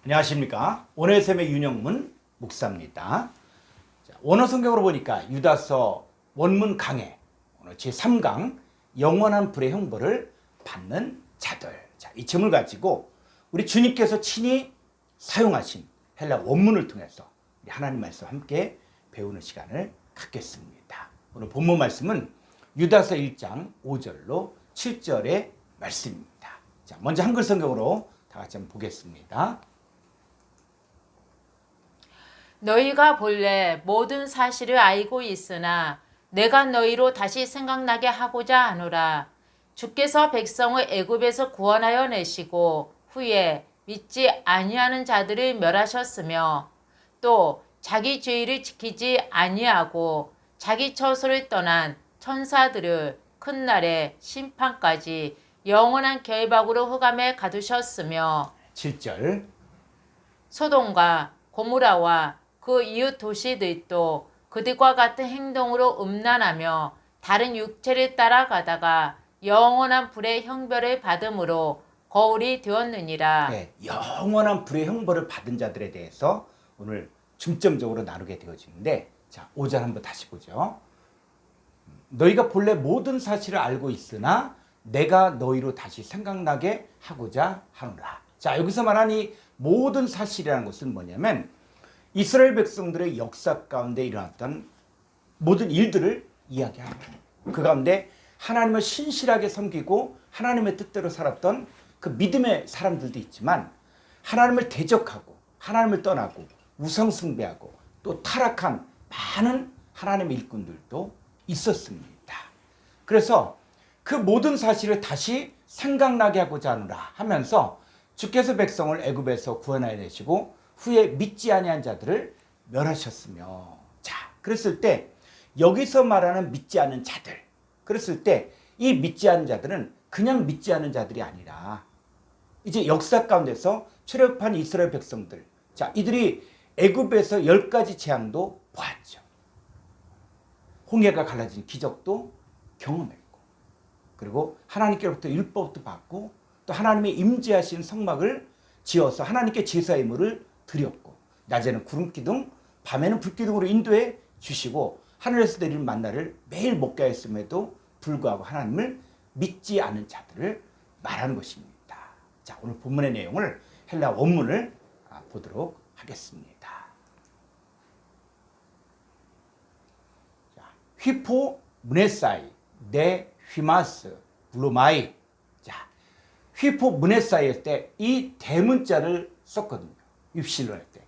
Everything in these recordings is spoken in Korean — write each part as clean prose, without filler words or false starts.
안녕하십니까. 원어샘의 윤영문 목사입니다. 원어 성경으로 보니까 유다서 원문 강해 오늘 제3강 영원한 불의 형벌을 받는 자들. 이 점을 가지고 우리 주님께서 친히 사용하신 헬라 원문을 통해서 우리 하나님 말씀 함께 배우는 시간을 갖겠습니다. 오늘 본문 말씀은 유다서 1장 5절로 7절의 말씀입니다. 자, 먼저 한글 성경으로 다 같이 한번 보겠습니다. 너희가 본래 모든 사실을 알고 있으나 내가 너희로 다시 생각나게 하고자 하노라. 주께서 백성을 애굽에서 구원하여 내시고 후에 믿지 아니하는 자들을 멸하셨으며 또 자기 죄를 지키지 아니하고 자기 처소를 떠난 천사들을 큰 날의 심판까지 영원한 결박으로 흑암에 가두셨으며 7절 소돔과 고무라와 그 이웃 도시들도 그들과 같은 행동으로 음란하며 다른 육체를 따라가다가 영원한 불의 형벌을 받음으로 거울이 되었느니라. 네, 영원한 불의 형벌을 받은 자들에 대해서 오늘 중점적으로 나누게 되어지는데, 자, 5절 한번 다시 보죠. 너희가 본래 모든 사실을 알고 있으나 내가 너희로 다시 생각나게 하고자 하노라. 자, 여기서 말한 이 모든 사실이라는 것은 뭐냐면 이스라엘 백성들의 역사 가운데 일어났던 모든 일들을 이야기하는 거예요. 그 가운데 하나님을 신실하게 섬기고 하나님의 뜻대로 살았던 그 믿음의 사람들도 있지만 하나님을 대적하고 하나님을 떠나고 우상숭배하고 또 타락한 많은 하나님의 일꾼들도 있었습니다. 그래서 그 모든 사실을 다시 생각나게 하고자 하노라 하면서 주께서 백성을 애굽에서 구원하여 내시고 후에 믿지 아니한 자들을 멸하셨으며, 자, 그랬을 때 여기서 말하는 믿지 않는 자들, 그랬을 때 이 믿지 않는 자들은 그냥 믿지 않는 자들이 아니라 이제 역사 가운데서 출애굽한 이스라엘 백성들, 자, 이들이 애굽에서 10가지 재앙도 보았죠. 홍해가 갈라진 기적도 경험했고, 그리고 하나님께로부터 율법도 받고 또 하나님의 임재하신 성막을 지어서 하나님께 제사 예물을 드렸고, 낮에는 구름 기둥, 밤에는 불 기둥으로 인도해 주시고 하늘에서 내리는 만나를 매일 먹게 했음에도 불구하고 하나님을 믿지 않은 자들을 말하는 것입니다. 자, 오늘 본문의 내용을 헬라 원문을 보도록 하겠습니다. 자, 휘포 문에사이 네 휘마스 블루마이. 자, 휘포 문에사이일 때 이 대문자를 썼거든요. 입실로 할 때.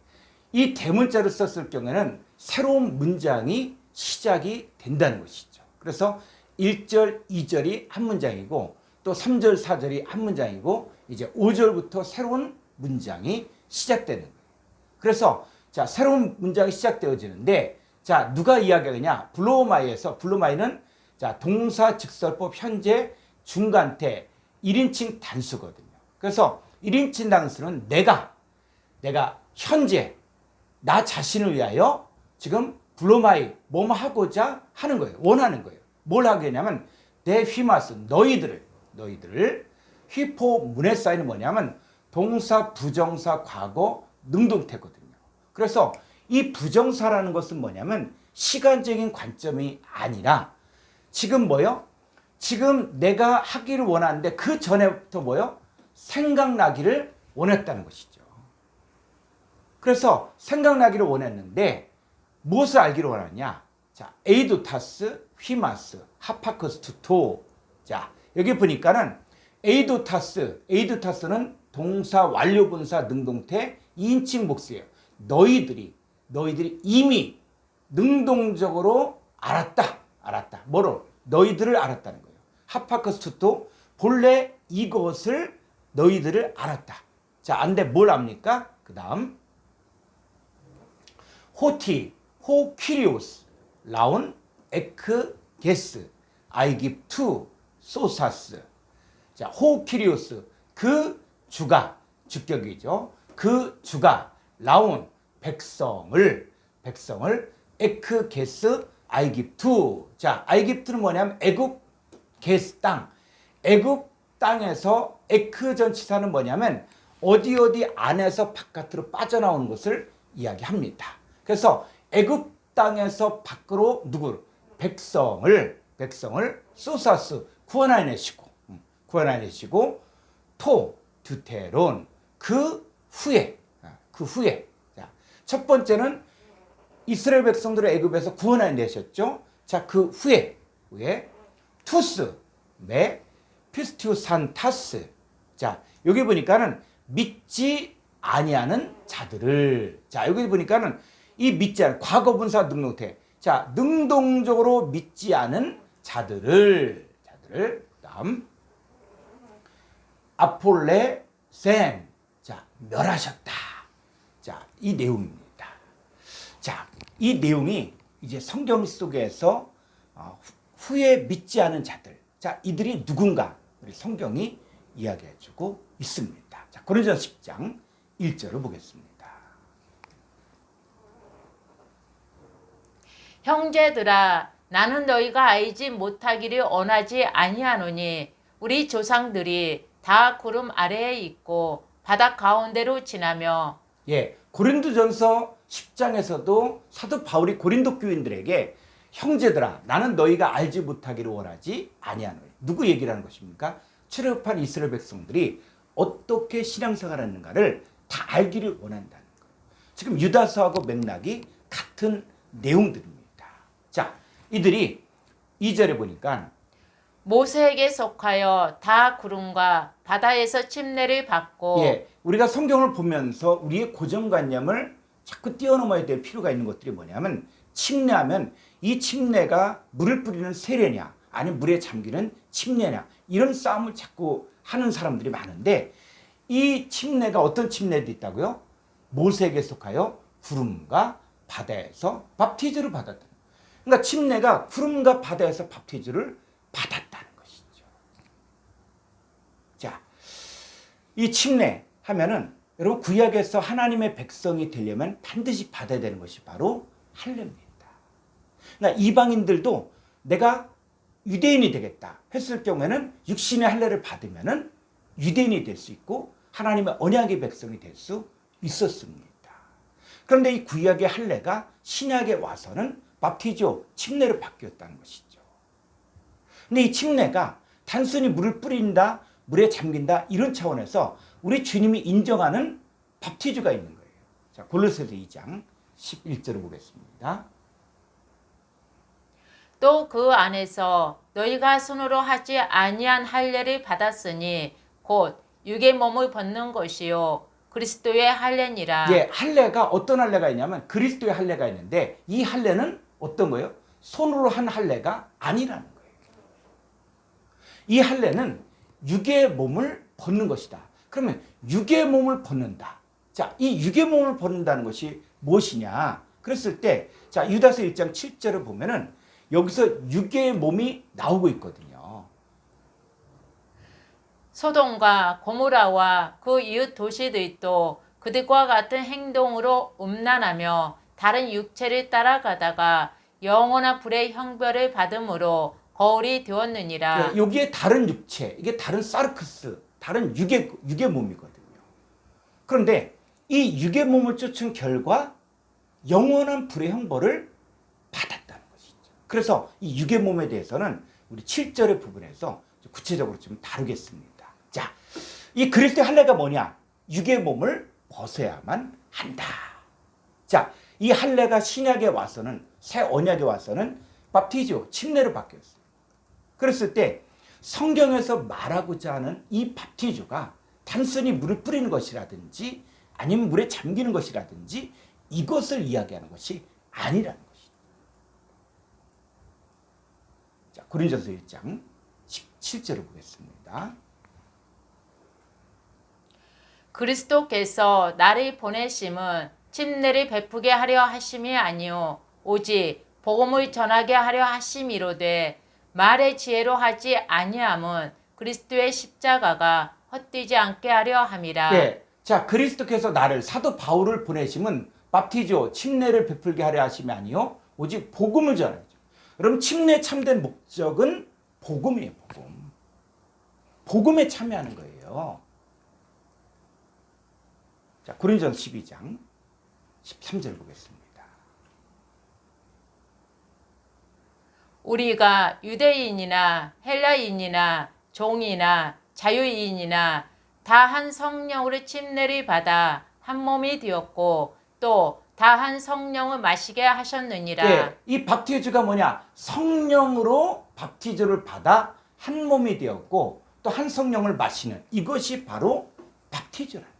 이 대문자를 썼을 경우에는 새로운 문장이 시작이 된다는 것이죠. 그래서 1절, 2절이 한 문장이고 또 3절, 4절이 한 문장이고 이제 5절부터 새로운 문장이 시작되는 거예요. 그래서 자, 새로운 문장이 시작되어지는데, 자, 누가 이야기하느냐? 블로마이에서, 블로마이는 자, 동사 직설법 현재 중간태 1인칭 단수거든요. 그래서 1인칭 단수는 내가 현재 나 자신을 위하여 지금 블로마이 뭐뭐 하고자 하는 거예요. 원하는 거예요. 뭘 하겠냐면 내 휘마스 너희들을 휘포 문에 쌓이는 뭐냐면 동사 부정사 과거 능동태거든요. 그래서 이 부정사라는 것은 뭐냐면 시간적인 관점이 아니라 지금 뭐요? 지금 내가 하기를 원하는데 그 전에부터 뭐요? 생각나기를 원했다는 것이죠. 그래서 생각나기를 원했는데 무엇을 알기를 원하냐? 자, 에이도타스, 휘마스, 하파커스 투토. 자, 여기 보니까는 에이도타스는 동사 완료분사 능동태 2인칭 복수예요. 너희들이 이미 능동적으로 알았다. 뭐를? 너희들을 알았다는 거예요. 하파커스 투토, 본래 이것을 너희들을 알았다. 자, 안돼 뭘 압니까? 그 다음 호퀴리오스, 라온, 에크, 게스, 아이깁 투, 소사스. 자, 호퀴리오스, 그 주가, 주격이죠. 그 주가, 라온, 백성을, 에크, 게스, 아이깁 투. 자, 아이깁투는 뭐냐면 애굽, 게스 땅. 애굽 땅에서 에크 전치사는 뭐냐면 어디 안에서 바깥으로 빠져나오는 것을 이야기합니다. 그래서 애굽 땅에서 밖으로 백성을 소사스 구원해내시고 드테론 그 후에 자, 첫 번째는 이스라엘 백성들을 애굽에서 구원해내셨죠. 자, 그 후에 투스 피스티우산타스. 자, 여기 보니까는 믿지 아니하는 자들을. 자, 여기 보니까는 이 믿지 않은 과거분사 능동태. 자, 능동적으로 믿지 않은 자들을. 그다음 아폴레센. 자, 멸하셨다. 자, 이 내용입니다. 자, 이 내용이 이제 성경 속에서 후에 믿지 않은 자들. 자, 이들이 누군가 우리 성경이 이야기해주고 있습니다. 자, 고린도전서 10장 1절을 보겠습니다. 형제들아, 나는 너희가 알지 못하기를 원하지 아니하노니 우리 조상들이 다 구름 아래에 있고 바다 가운데로 지나며. 예, 고린도전서 10장에서도 사도 바울이 고린도 교인들에게 형제들아, 나는 너희가 알지 못하기를 원하지 아니하노니. 누구 얘기를 하는 것입니까? 출애굽한 이스라엘 백성들이 어떻게 신앙생활을 하는가를 다 알기를 원한다는 거예요. 지금 유다서하고 맥락이 같은 내용들입니다. 자, 이들이 2절에 보니까 모세에게 속하여 다 구름과 바다에서 침례를 받고. 예, 우리가 성경을 보면서 우리의 고정관념을 자꾸 뛰어넘어야 될 필요가 있는 것들이 뭐냐면, 침례하면 이 침례가 물을 뿌리는 세례냐 아니면 물에 잠기는 침례냐, 이런 싸움을 자꾸 하는 사람들이 많은데, 이 침례가 어떤 침례도 있다고요? 모세에게 속하여 구름과 바다에서 밥티즈를 받았다. 그러니까 침례가 구름과 바다에서 밥티즈를 받았다는 것이죠. 자, 이 침례 하면은 여러분 구약에서 하나님의 백성이 되려면 반드시 받아야 되는 것이 바로 할례입니다. 그러니까 이방인들도 내가 유대인이 되겠다 했을 경우에는 육신의 할례를 받으면은 유대인이 될 수 있고 하나님의 언약의 백성이 될 수 있었습니다. 그런데 이 구약의 할례가 신약에 와서는 밥티조, 침례로 바뀌었다는 것이죠. 근데 이 침례가 단순히 물을 뿌린다, 물에 잠긴다 이런 차원에서 우리 주님이 인정하는 밥티주가 있는 거예요. 자, 골로새서 2장 11절을 보겠습니다. 또 그 안에서 너희가 손으로 하지 아니한 할례를 받았으니 곧 육의 몸을 벗는 것이요 그리스도의 할례니라. 예, 할례가 어떤 할례가 있냐면 그리스도의 할례가 있는데, 이 할례는 어떤 거예요? 손으로 한 할례가 아니라는 거예요. 이 할례는 육의 몸을 벗는 것이다. 그러면 육의 몸을 벗는다. 자, 이 육의 몸을 벗는다는 것이 무엇이냐? 그랬을 때, 자, 유다서 1장 7절을 보면은 여기서 육의 몸이 나오고 있거든요. 소돔과 고모라와 그 이웃 도시들도 그들과 같은 행동으로 음란하며 다른 육체를 따라가다가 영원한 불의 형벌을 받음으로 거울이 되었느니라. 네, 여기에 다른 육체, 이게 다른 사르크스, 다른 육의 몸이거든요. 그런데 이 육의 몸을 쫓은 결과 영원한 불의 형벌을 받았다는 것이죠. 그래서 이 육의 몸에 대해서는 우리 7절의 부분에서 구체적으로 좀 다루겠습니다. 자, 이 그리스도의 할례가 뭐냐? 육의 몸을 벗어야만 한다. 자, 이 할례가 신약에 와서는, 새 언약에 와서는 밥티조, 침례로 바뀌었어요. 그랬을 때 성경에서 말하고자 하는 이 밥티조가 단순히 물을 뿌리는 것이라든지 아니면 물에 잠기는 것이라든지 이것을 이야기하는 것이 아니라는 것이죠. 자, 고린도전서 1장 17절을 보겠습니다. 그리스도께서 나를 보내심은 침례를 베푸게 하려 하심이 아니요 오직 복음을 전하게 하려 하심이로되 말의 지혜로 하지 아니함은 그리스도의 십자가가 헛되지 않게 하려 함이라. 네, 자, 그리스도께서 나를, 사도 바울을 보내심은 밥티조, 침례를 베풀게 하려 하심이 아니요 오직 복음을 전하죠. 여러분, 침례 참된 목적은 복음이에요. 복음에 참여하는 거예요. 자, 고린도전서 12장 13절 보겠습니다. 우리가 유대인이나 헬라인이나 종이나 자유인이나 다 한 성령으로 침례를 받아 한 몸이 되었고 또 다 한 성령을 마시게 하셨느니라. 예, 이 밥티즈가 뭐냐? 성령으로 밥티즈를 받아 한 몸이 되었고 또 한 성령을 마시는 이것이 바로 밥티즈라는 거예요.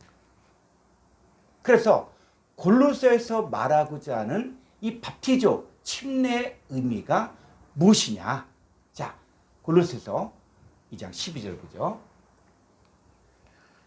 그래서 골로새에서 말하고자 하는 이 밥티즈 침례의 의미가 무엇이냐? 자, 골로새서 2장 12절 보죠.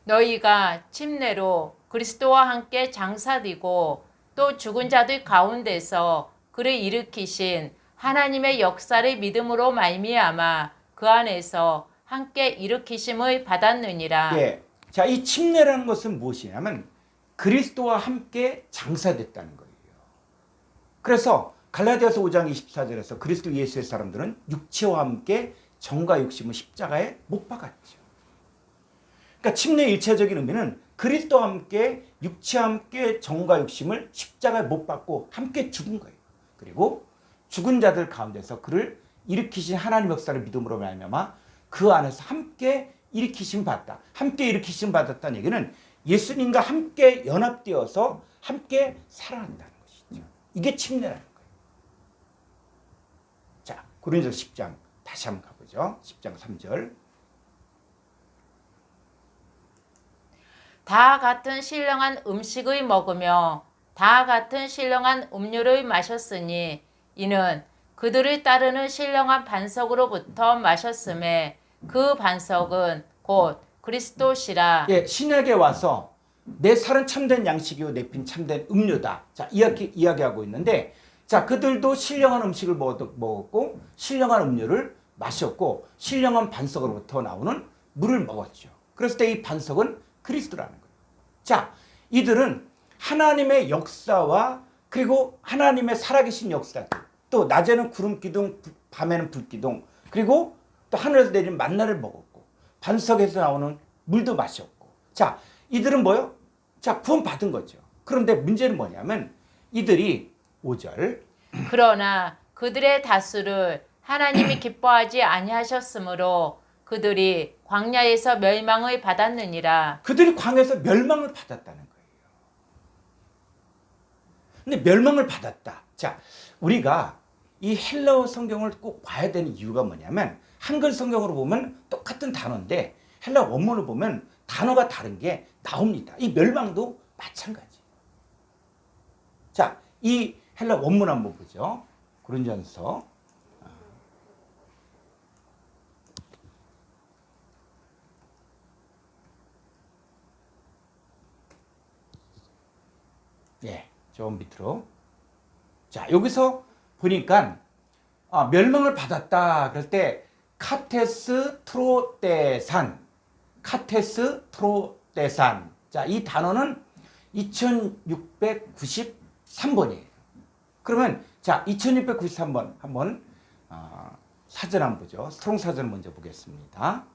너희가 침례로 그리스도와 함께 장사되고 또 죽은 자들 가운데서 그를 일으키신 하나님의 역사를 믿음으로 말미암아 그 안에서 함께 일으키심을 받았느니라. 예. 자, 이 침례라는 것은 무엇이냐면 그리스도와 함께 장사됐다는 거예요. 그래서 갈라디아서 5장 24절에서 그리스도 예수의 사람들은 육체와 함께 정과 욕심을 십자가에 못 박았죠. 그러니까 침례의 일체적인 의미는 그리스도와 함께 육체와 함께 정과 욕심을 십자가에 못 박고 함께 죽은 거예요. 그리고 죽은 자들 가운데서 그를 일으키신 하나님 역사를 믿음으로 말미암아 그 안에서 함께 일으키심 받았다. 함께 일으키심 받았다는 얘기는 예수님과 함께 연합되어서 함께 살아난다는 것이죠. 이게 침례라는 거예요. 자, 고린도서 10장 다시 한번 가보죠. 10장 3절. 다 같은 신령한 음식을 먹으며 다 같은 신령한 음료를 마셨으니 이는 그들을 따르는 신령한 반석으로부터 마셨음에 그 반석은 곧 그리스도시라. 예, 신약에 와서 내 살은 참된 양식이요 내 피는 참된 음료다. 자, 이야기하고 있는데 자, 그들도 신령한 음식을 먹었고 신령한 음료를 마셨고 신령한 반석으로부터 나오는 물을 먹었죠. 그랬을 때 이 반석은 그리스도라는 거예요. 자, 이들은 하나님의 역사와 그리고 하나님의 살아계신 역사, 또 낮에는 구름 기둥, 밤에는 불 기둥, 그리고 또 하늘에서 내리는 만나를 먹었고 반석에서 나오는 물도 마셨고. 자, 이들은 뭐요? 자, 구원 받은 거죠. 그런데 문제는 뭐냐면 이들이 5절. 그러나 그들의 다수를 하나님이 기뻐하지 아니하셨으므로 그들이 광야에서 멸망을 받았느니라. 그들이 광야에서 멸망을 받았다는 거예요. 근데 멸망을 받았다. 자, 우리가 이 헬라어 성경을 꼭 봐야 되는 이유가 뭐냐면 한글 성경으로 보면 똑같은 단어인데 헬라 원문을 보면 단어가 다른 게 나옵니다. 이 멸망도 마찬가지예요. 자, 이 헬라 원문 한번 보죠. 고린도전서 예, 좀 밑으로. 자, 여기서 보니까 멸망을 받았다. 그럴 때 카테스 트로떼산, 카테스 트로떼산. 자, 이 단어는 2693번이에요. 그러면 자, 2693번 한번 사전 한번 보죠. 스트롱 사전 먼저 보겠습니다.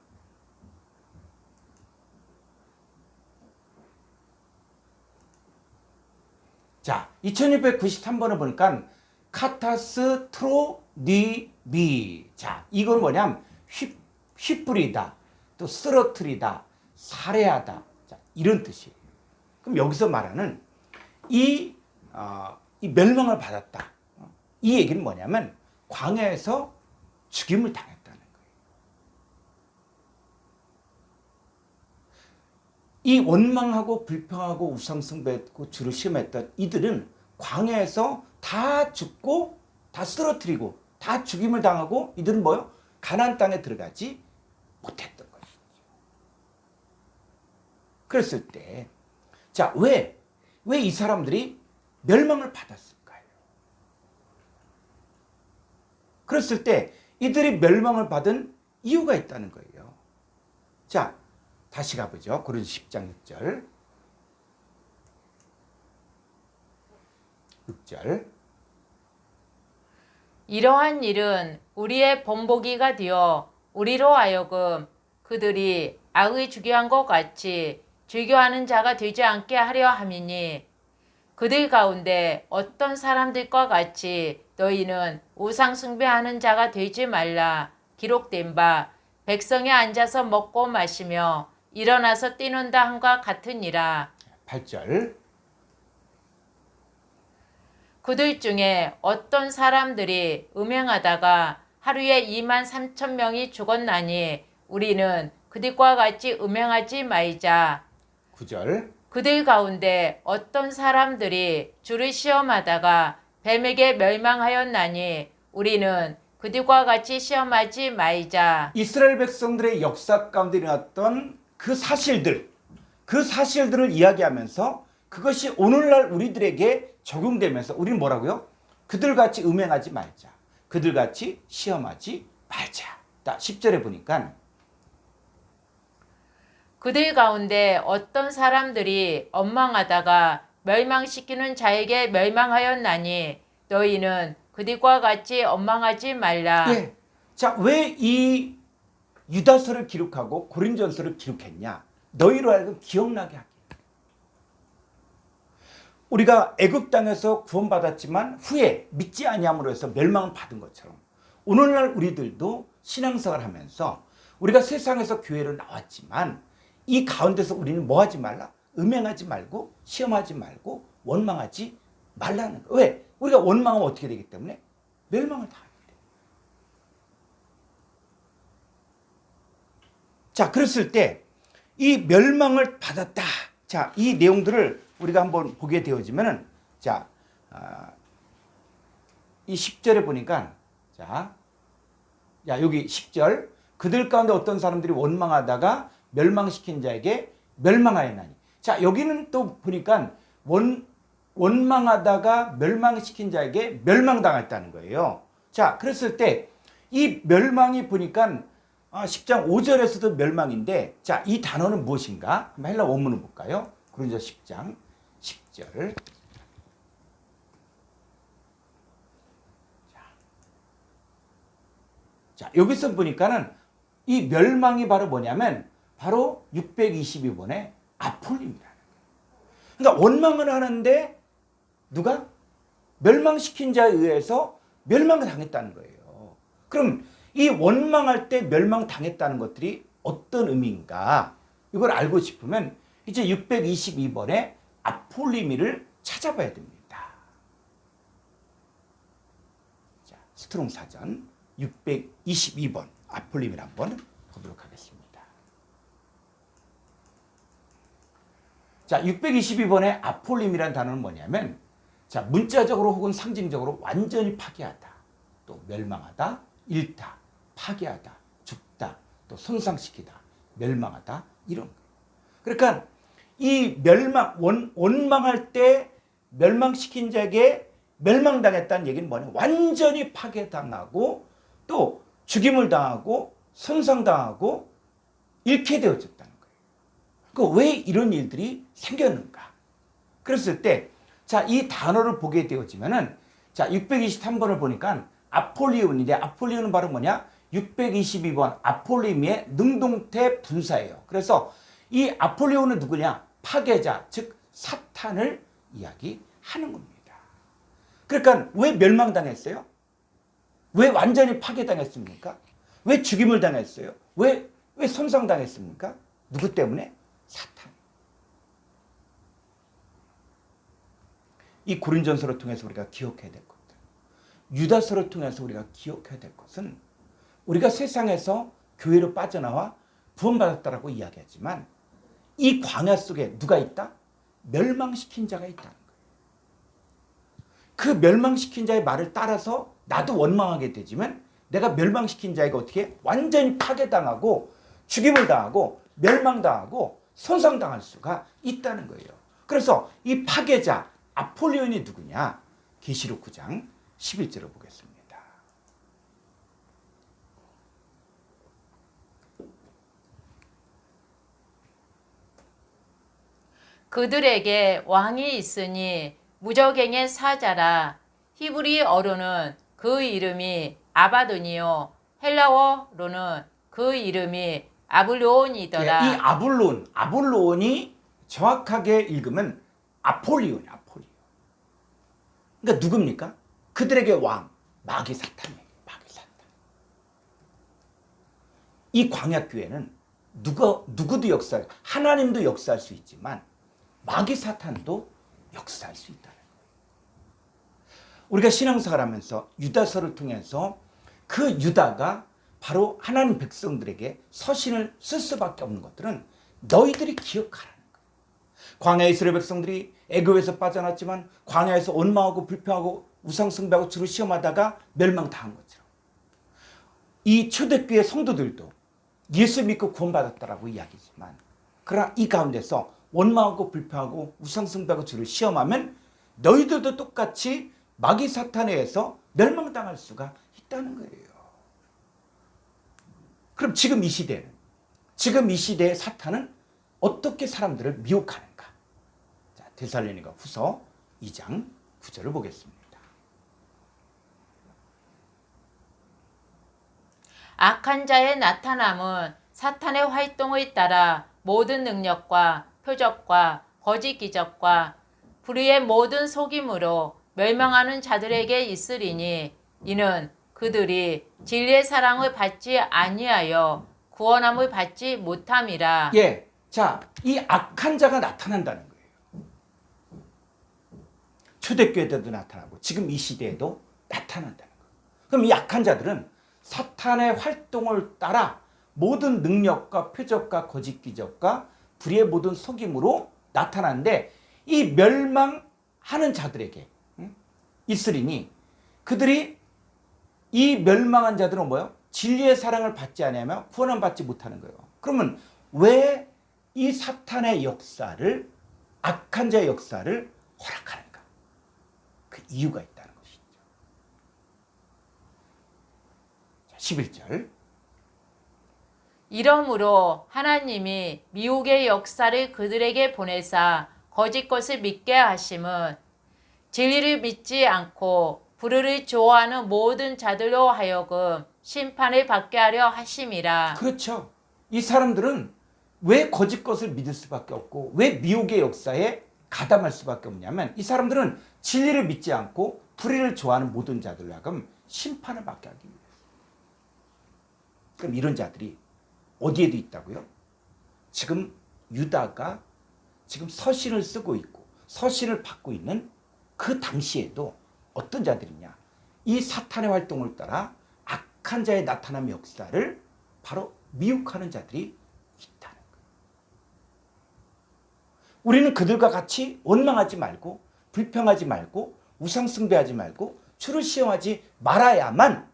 자, 2693번을 보니까 카타스 트로니비. 자, 이건 뭐냐면 휘뿌리다, 또 쓰러뜨리다, 살해하다. 자, 이런 뜻이에요. 그럼 여기서 말하는 이 멸망을 받았다. 이 얘기는 뭐냐면 광야에서 죽임을 당했다는 거예요. 이 원망하고 불평하고 우상숭배했고 주를 시험했던 이들은 광야에서 다 죽고 다 쓰러뜨리고 다 죽임을 당하고 이들은 뭐요? 가나안 땅에 들어가지 못했던 것이죠. 그랬을 때 자, 왜 이 사람들이 멸망을 받았을까요? 그랬을 때 이들이 멸망을 받은 이유가 있다는 거예요. 자, 다시 가보죠. 고린도서 10장 6절. 6절. 이러한 일은 우리의 본보기가 되어 우리로 하여금 그들이 악의 주교한 것 같이 즐겨하는 자가 되지 않게 하려 함이니 그들 가운데 어떤 사람들과 같이 너희는 우상 숭배하는 자가 되지 말라. 기록된 바 백성이 앉아서 먹고 마시며 일어나서 뛰는다 함과 같으니라. 8절. 그들 중에 어떤 사람들이 음행하다가 하루에 2만 3천 명이 죽었나니 우리는 그들과 같이 음행하지 말자. 9절. 그들 가운데 어떤 사람들이 주를 시험하다가 뱀에게 멸망하였나니 우리는 그들과 같이 시험하지 말자. 이스라엘 백성들의 역사 가운데 일어났던 그 사실들을 이야기하면서 그것이 오늘날 우리들에게 적용되면서 우리는 뭐라고요? 그들같이 음행하지 말자. 그들같이 시험하지 말자. 10절에 보니까 그들 가운데 어떤 사람들이 엉망하다가 멸망시키는 자에게 멸망하였나니 너희는 그들과 같이 엉망하지 말라. 예. 자, 왜 이 유다서를 기록하고 고린전서를 기록했냐? 너희로 하여금 기억나게 하기. 우리가 애굽 땅에서 구원받았지만 후에 믿지 아니함으로 해서 멸망을 받은 것처럼 오늘날 우리들도 신앙생활을 하면서 우리가 세상에서 교회로 나왔지만 이 가운데서 우리는 뭐 하지 말라? 음행하지 말고 시험하지 말고 원망하지 말라는 거예요. 왜? 우리가 원망하면 어떻게 되기 때문에 멸망을 당하게 돼요. 자, 그랬을 때 이 멸망을 받았다. 자, 이 내용들을 우리가 한번 보게 되어지면은 자, 이 10절에 보니까 자, 여기 10절 그들 가운데 어떤 사람들이 원망하다가 멸망시킨 자에게 멸망하였나니. 자, 여기는 또 보니까 원망하다가 멸망시킨 자에게 멸망당했다는 거예요. 자, 그랬을 때 이 멸망이 보니까 10장 5절에서도 멸망인데 자, 이 단어는 무엇인가? 한번 헬라 원문을 볼까요? 고린도서 10장 10절. 자, 여기서 보니까는 이 멸망이 바로 뭐냐면 바로 622번의 아폴림이라는 거예요. 그러니까 원망을 하는데 누가? 멸망시킨 자에 의해서 멸망을 당했다는 거예요. 그럼 이 원망할 때 멸망당했다는 것들이 어떤 의미인가? 이걸 알고 싶으면 이제 622번의 아폴리미를 찾아봐야 됩니다. 자, 스트롱 사전 622번 아폴리미를 한번 보도록 하겠습니다. 자, 622번의 아폴림이라는 단어는 뭐냐면 자, 문자적으로 혹은 상징적으로 완전히 파괴하다, 또 멸망하다, 잃다, 파괴하다, 죽다, 또 손상시키다, 멸망하다 이런 거예요. 그러니까 이 원망할 때 멸망시킨 자에게 멸망당했다는 얘기는 뭐냐? 완전히 파괴당하고 또 죽임을 당하고 손상당하고 잃게 되어졌다는 거예요. 그 왜 이런 일들이 생겼는가? 그랬을 때, 자, 이 단어를 보게 되어지면은, 자, 623번을 보니까 아폴리온인데, 아폴리온은 바로 뭐냐? 622번 아폴리미의 능동태 분사예요. 그래서 이 아폴리온은 누구냐? 파괴자, 즉 사탄을 이야기하는 겁니다. 그러니까 왜 멸망당했어요? 왜 완전히 파괴당했습니까? 왜 죽임을 당했어요? 왜 손상당했습니까? 누구 때문에? 사탄. 이 고린전서를 통해서 우리가 기억해야 될 것들, 유다서를 통해서 우리가 기억해야 될 것은 우리가 세상에서 교회로 빠져나와 구원받았다라고 이야기하지만 이 광야 속에 누가 있다? 멸망시킨 자가 있다는 거예요. 그 멸망시킨 자의 말을 따라서 나도 원망하게 되지만 내가 멸망시킨 자에게 어떻게 완전히 파괴당하고 죽임을 당하고 멸망당하고 손상당할 수가 있다는 거예요. 그래서 이 파괴자 아폴리온이 누구냐? 계시록 9장 11절을 보겠습니다. 그들에게 왕이 있으니 무적행의 사자라. 히브리어로는 그 이름이 아바돈이요 헬라어로는 그 이름이 아블론이더라. 이 아볼론이 정확하게 읽으면 아폴리온이야, 아폴리온. 그러니까 누굽니까? 그들에게 왕, 마귀 사탄이에요. 마귀 사탄. 이 광야교회는 누구도 역사해, 하나님도 역사할 수 있지만 마귀 사탄도 역사할 수 있다는 거예요. 우리가 신앙생활 하면서 유다서를 통해서 그 유다가 바로 하나님 백성들에게 서신을 쓸 수밖에 없는 것들은 너희들이 기억하라는 거예요. 광야 이스라엘 백성들이 애굽에서 빠져났지만 광야에서 원망하고 불평하고 우상숭배하고 주를 시험하다가 멸망당한 것처럼 이 초대교회 성도들도 예수 믿고 구원받았다라고 이야기지만 그러나 이 가운데서 원망하고 불평하고 우상숭배하고 주를 시험하면 너희들도 똑같이 마귀 사탄에 의해서 멸망당할 수가 있다는 거예요. 그럼 지금 이 시대의 사탄은 어떻게 사람들을 미혹하는가? 자, 데살로니가 후서 2장 9절을 보겠습니다. 악한 자의 나타남은 사탄의 활동에 따라 모든 능력과 표적과 거짓 기적과 불의의 모든 속임으로 멸망하는 자들에게 있으리니 이는 그들이 진리의 사랑을 받지 아니하여 구원함을 받지 못함이라. 예, 자, 이 악한 자가 나타난다는 거예요. 초대교회 때도 나타나고 지금 이 시대에도 나타난다는 거예요. 그럼 이 악한 자들은 사탄의 활동을 따라 모든 능력과 표적과 거짓 기적과 불의의 모든 속임으로 나타나는데 이 멸망하는 자들에게 있으리니 그들이 이 멸망한 자들은 뭐예요? 진리의 사랑을 받지 아니하며 구원을 받지 못하는 거예요. 그러면 왜 이 사탄의 역사를, 악한 자의 역사를 허락하는가? 그 이유가 있다는 것이죠. 자, 11절. 이러므로 하나님이 미혹의 역사를 그들에게 보내사 거짓 것을 믿게 하심은 진리를 믿지 않고 불의를 좋아하는 모든 자들로 하여금 심판을 받게 하려 하심이라. 그렇죠. 이 사람들은 왜 거짓 것을 믿을 수밖에 없고 왜 미혹의 역사에 가담할 수밖에 없냐면 이 사람들은 진리를 믿지 않고 불의를 좋아하는 모든 자들로 하여금 심판을 받게 하기 위해서. 그럼 이런 자들이 어디에도 있다고요? 지금 유다가 지금 서신을 쓰고 있고 서신을 받고 있는 그 당시에도 어떤 자들이냐? 이 사탄의 활동을 따라 악한 자의 나타남의 역사를 바로 미혹하는 자들이 있다는 거예요. 우리는 그들과 같이 원망하지 말고 불평하지 말고 우상숭배하지 말고 주를 시험하지 말아야만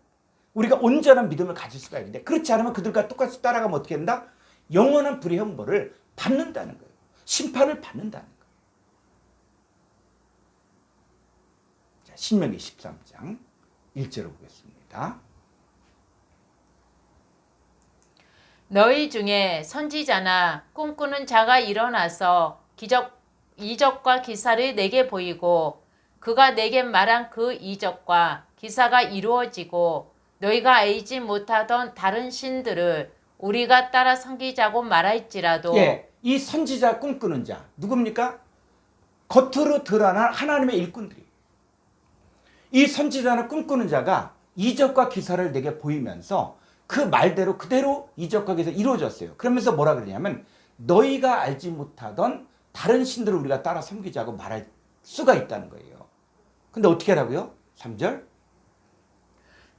우리가 온전한 믿음을 가질 수가 있는데 그렇지 않으면 그들과 똑같이 따라가면 어떻게 된다? 영원한 불의 형벌을 받는다는 거예요. 심판을 받는다는 거예요. 자, 신명기 13장 1절을 보겠습니다. 너희 중에 선지자나 꿈꾸는 자가 일어나서 이적과 기사를 내게 보이고 그가 내게 말한 그 이적과 기사가 이루어지고 너희가 알지 못하던 다른 신들을 우리가 따라 섬기자고 말할지라도. 예, 이 선지자 꿈꾸는 자 누굽니까? 겉으로 드러난 하나님의 일꾼들이. 이 선지자나 꿈꾸는 자가 이적과 기사를 내게 보이면서 그 말대로 그대로 이적과 기사가 이루어졌어요. 그러면서 뭐라 그러냐면 너희가 알지 못하던 다른 신들을 우리가 따라 섬기자고 말할 수가 있다는 거예요. 근데 어떻게 하라고요? 3절.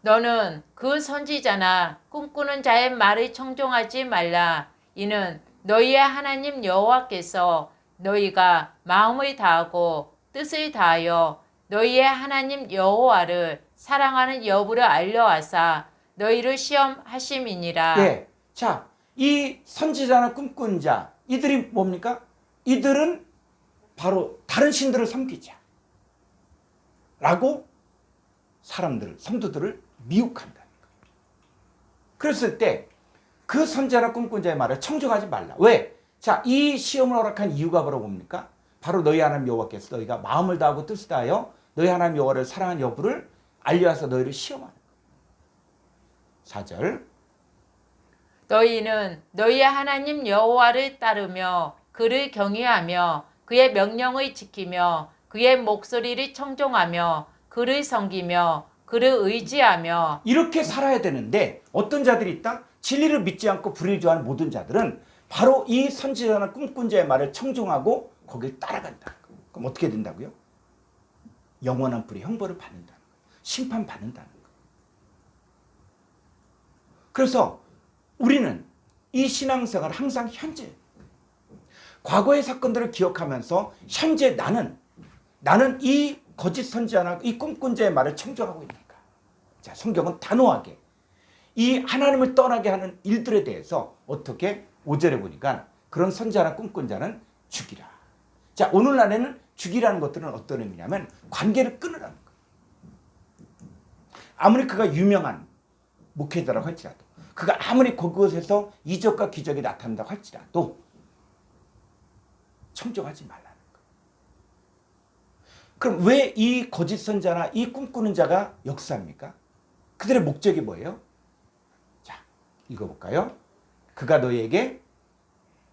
너는 그 선지자나 꿈꾸는 자의 말을 청종하지 말라. 이는 너희의 하나님 여호와께서 너희가 마음을 다하고 뜻을 다하여 너희의 하나님 여호와를 사랑하는 여부를 알려하사 너희를 시험하심이니라. 예, 자, 이 선지자나 꿈꾸는 자 이들이 뭡니까? 이들은 바로 다른 신들을 섬기자 라고 사람들을, 성도들을 미혹한다는 거예요. 그랬을 때 그 선지자나 꿈꾼 자의 말을 청종하지 말라. 왜? 자, 이 시험을 허락한 이유가 바로 뭡니까? 바로 너희 하나님 여호와께서 너희가 마음을 다하고 뜻을 다하여 너희 하나님 여호와를 사랑하는 여부를 알려서 너희를 시험하는 거예요. 4절. 너희는 너희의 하나님 여호와를 따르며 그를 경외하며 그의 명령을 지키며 그의 목소리를 청종하며 그를 섬기며 그를 의지하며 이렇게 살아야 되는데 어떤 자들이 있다? 진리를 믿지 않고 불의를 좋아하는 모든 자들은 바로 이 선지자나 꿈꾼 자의 말을 청종하고 거길 따라간다. 그럼 어떻게 된다고요? 영원한 불의 형벌을 받는다는 거예요. 심판받는다는 거예요. 그래서 우리는 이 신앙생활을 항상 현재, 과거의 사건들을 기억하면서 현재 나는 이 거짓 선지자나 이 꿈꾼 자의 말을 청정하고 있는가. 자, 성경은 단호하게 이 하나님을 떠나게 하는 일들에 대해서 어떻게 5절에 보니까 그런 선지자나 꿈꾼 자는 죽이라. 자, 오늘날에는 죽이라는 것들은 어떤 의미냐면 관계를 끊으라는 거예요. 아무리 그가 유명한 목회자라고 할지라도, 그가 아무리 그곳에서 이적과 기적이 나타난다고 할지라도 청정하지 말라는 거예요. 그럼 왜 이 거짓 선자나 이 꿈꾸는 자가 역사합니까? 그들의 목적이 뭐예요? 자, 읽어볼까요? 그가 너희에게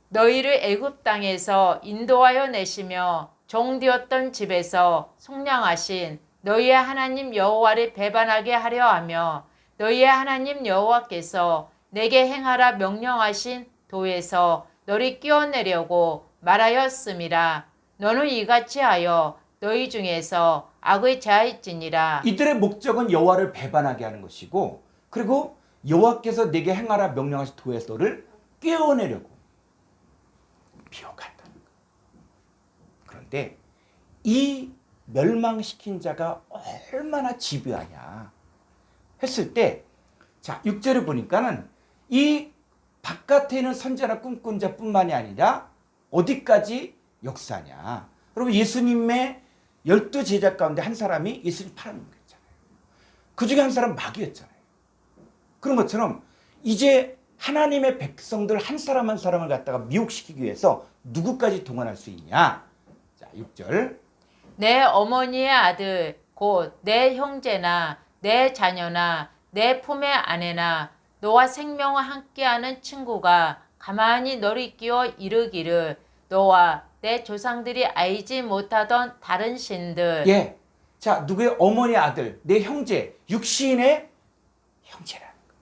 너희를 애굽 땅에서 인도하여 내시며 종되었던 집에서 속량하신 너희의 하나님 여호와를 배반하게 하려 하며 너희의 하나님 여호와께서 내게 행하라 명령하신 도에서 너를 끼워내려고 말하였음이라. 너는 이같이 하여 너희 중에서 악을 자할지니라. 이들의 목적은 여호와를 배반하게 하는 것이고, 그리고 여호와께서 내게 행하라 명령하신 도에서 너를 깨어내려고 비호간다는 거예요. 그런데 이 멸망시킨 자가 얼마나 집요하냐 했을 때, 자, 6절을 보니까는 이 바깥에 있는 선지자나 꿈꾼 자뿐만이 아니라 어디까지 역사냐. 여러분, 예수님의 12제자 가운데 한 사람이 예수님 팔아먹은 거 있잖아요. 그 중에 한 사람 마귀였잖아요. 그런 것처럼 이제 하나님의 백성들 한 사람 한 사람을 갖다가 미혹시키기 위해서 누구까지 동원할 수 있냐. 자, 6절. 내 어머니의 아들 곧 내 형제나 내 자녀나 내 품의 아내나 너와 생명을 함께하는 친구가 가만히 너를 끼워 이르기를 너와 내 조상들이 알지 못하던 다른 신들. 예. 자, 누구의 어머니 아들, 내 형제, 육신의 형제라는 거.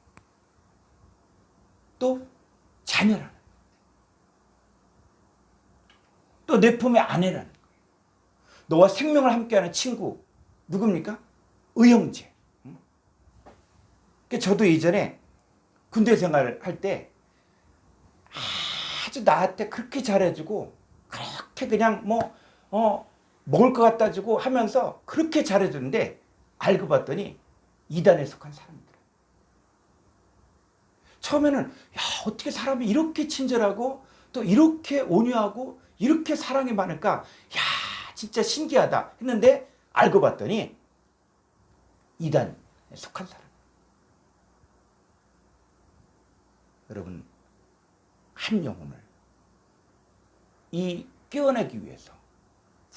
또 자녀라는 거. 또 내 품의 아내라는 거. 너와 생명을 함께하는 친구, 누굽니까? 의형제. 저도 예전에 군대 생활을 할 때 아주 나한테 그렇게 잘해주고 그렇게 그냥 먹을 것 갖다 주고 하면서 그렇게 잘해주는데 알고 봤더니 이단에 속한 사람들. 처음에는 야, 어떻게 사람이 이렇게 친절하고 또 이렇게 온유하고 이렇게 사랑이 많을까? 야, 진짜 신기하다 했는데 알고 봤더니 이단에 속한 사람. 여러분, 한 영혼을 이 깨어내기 위해서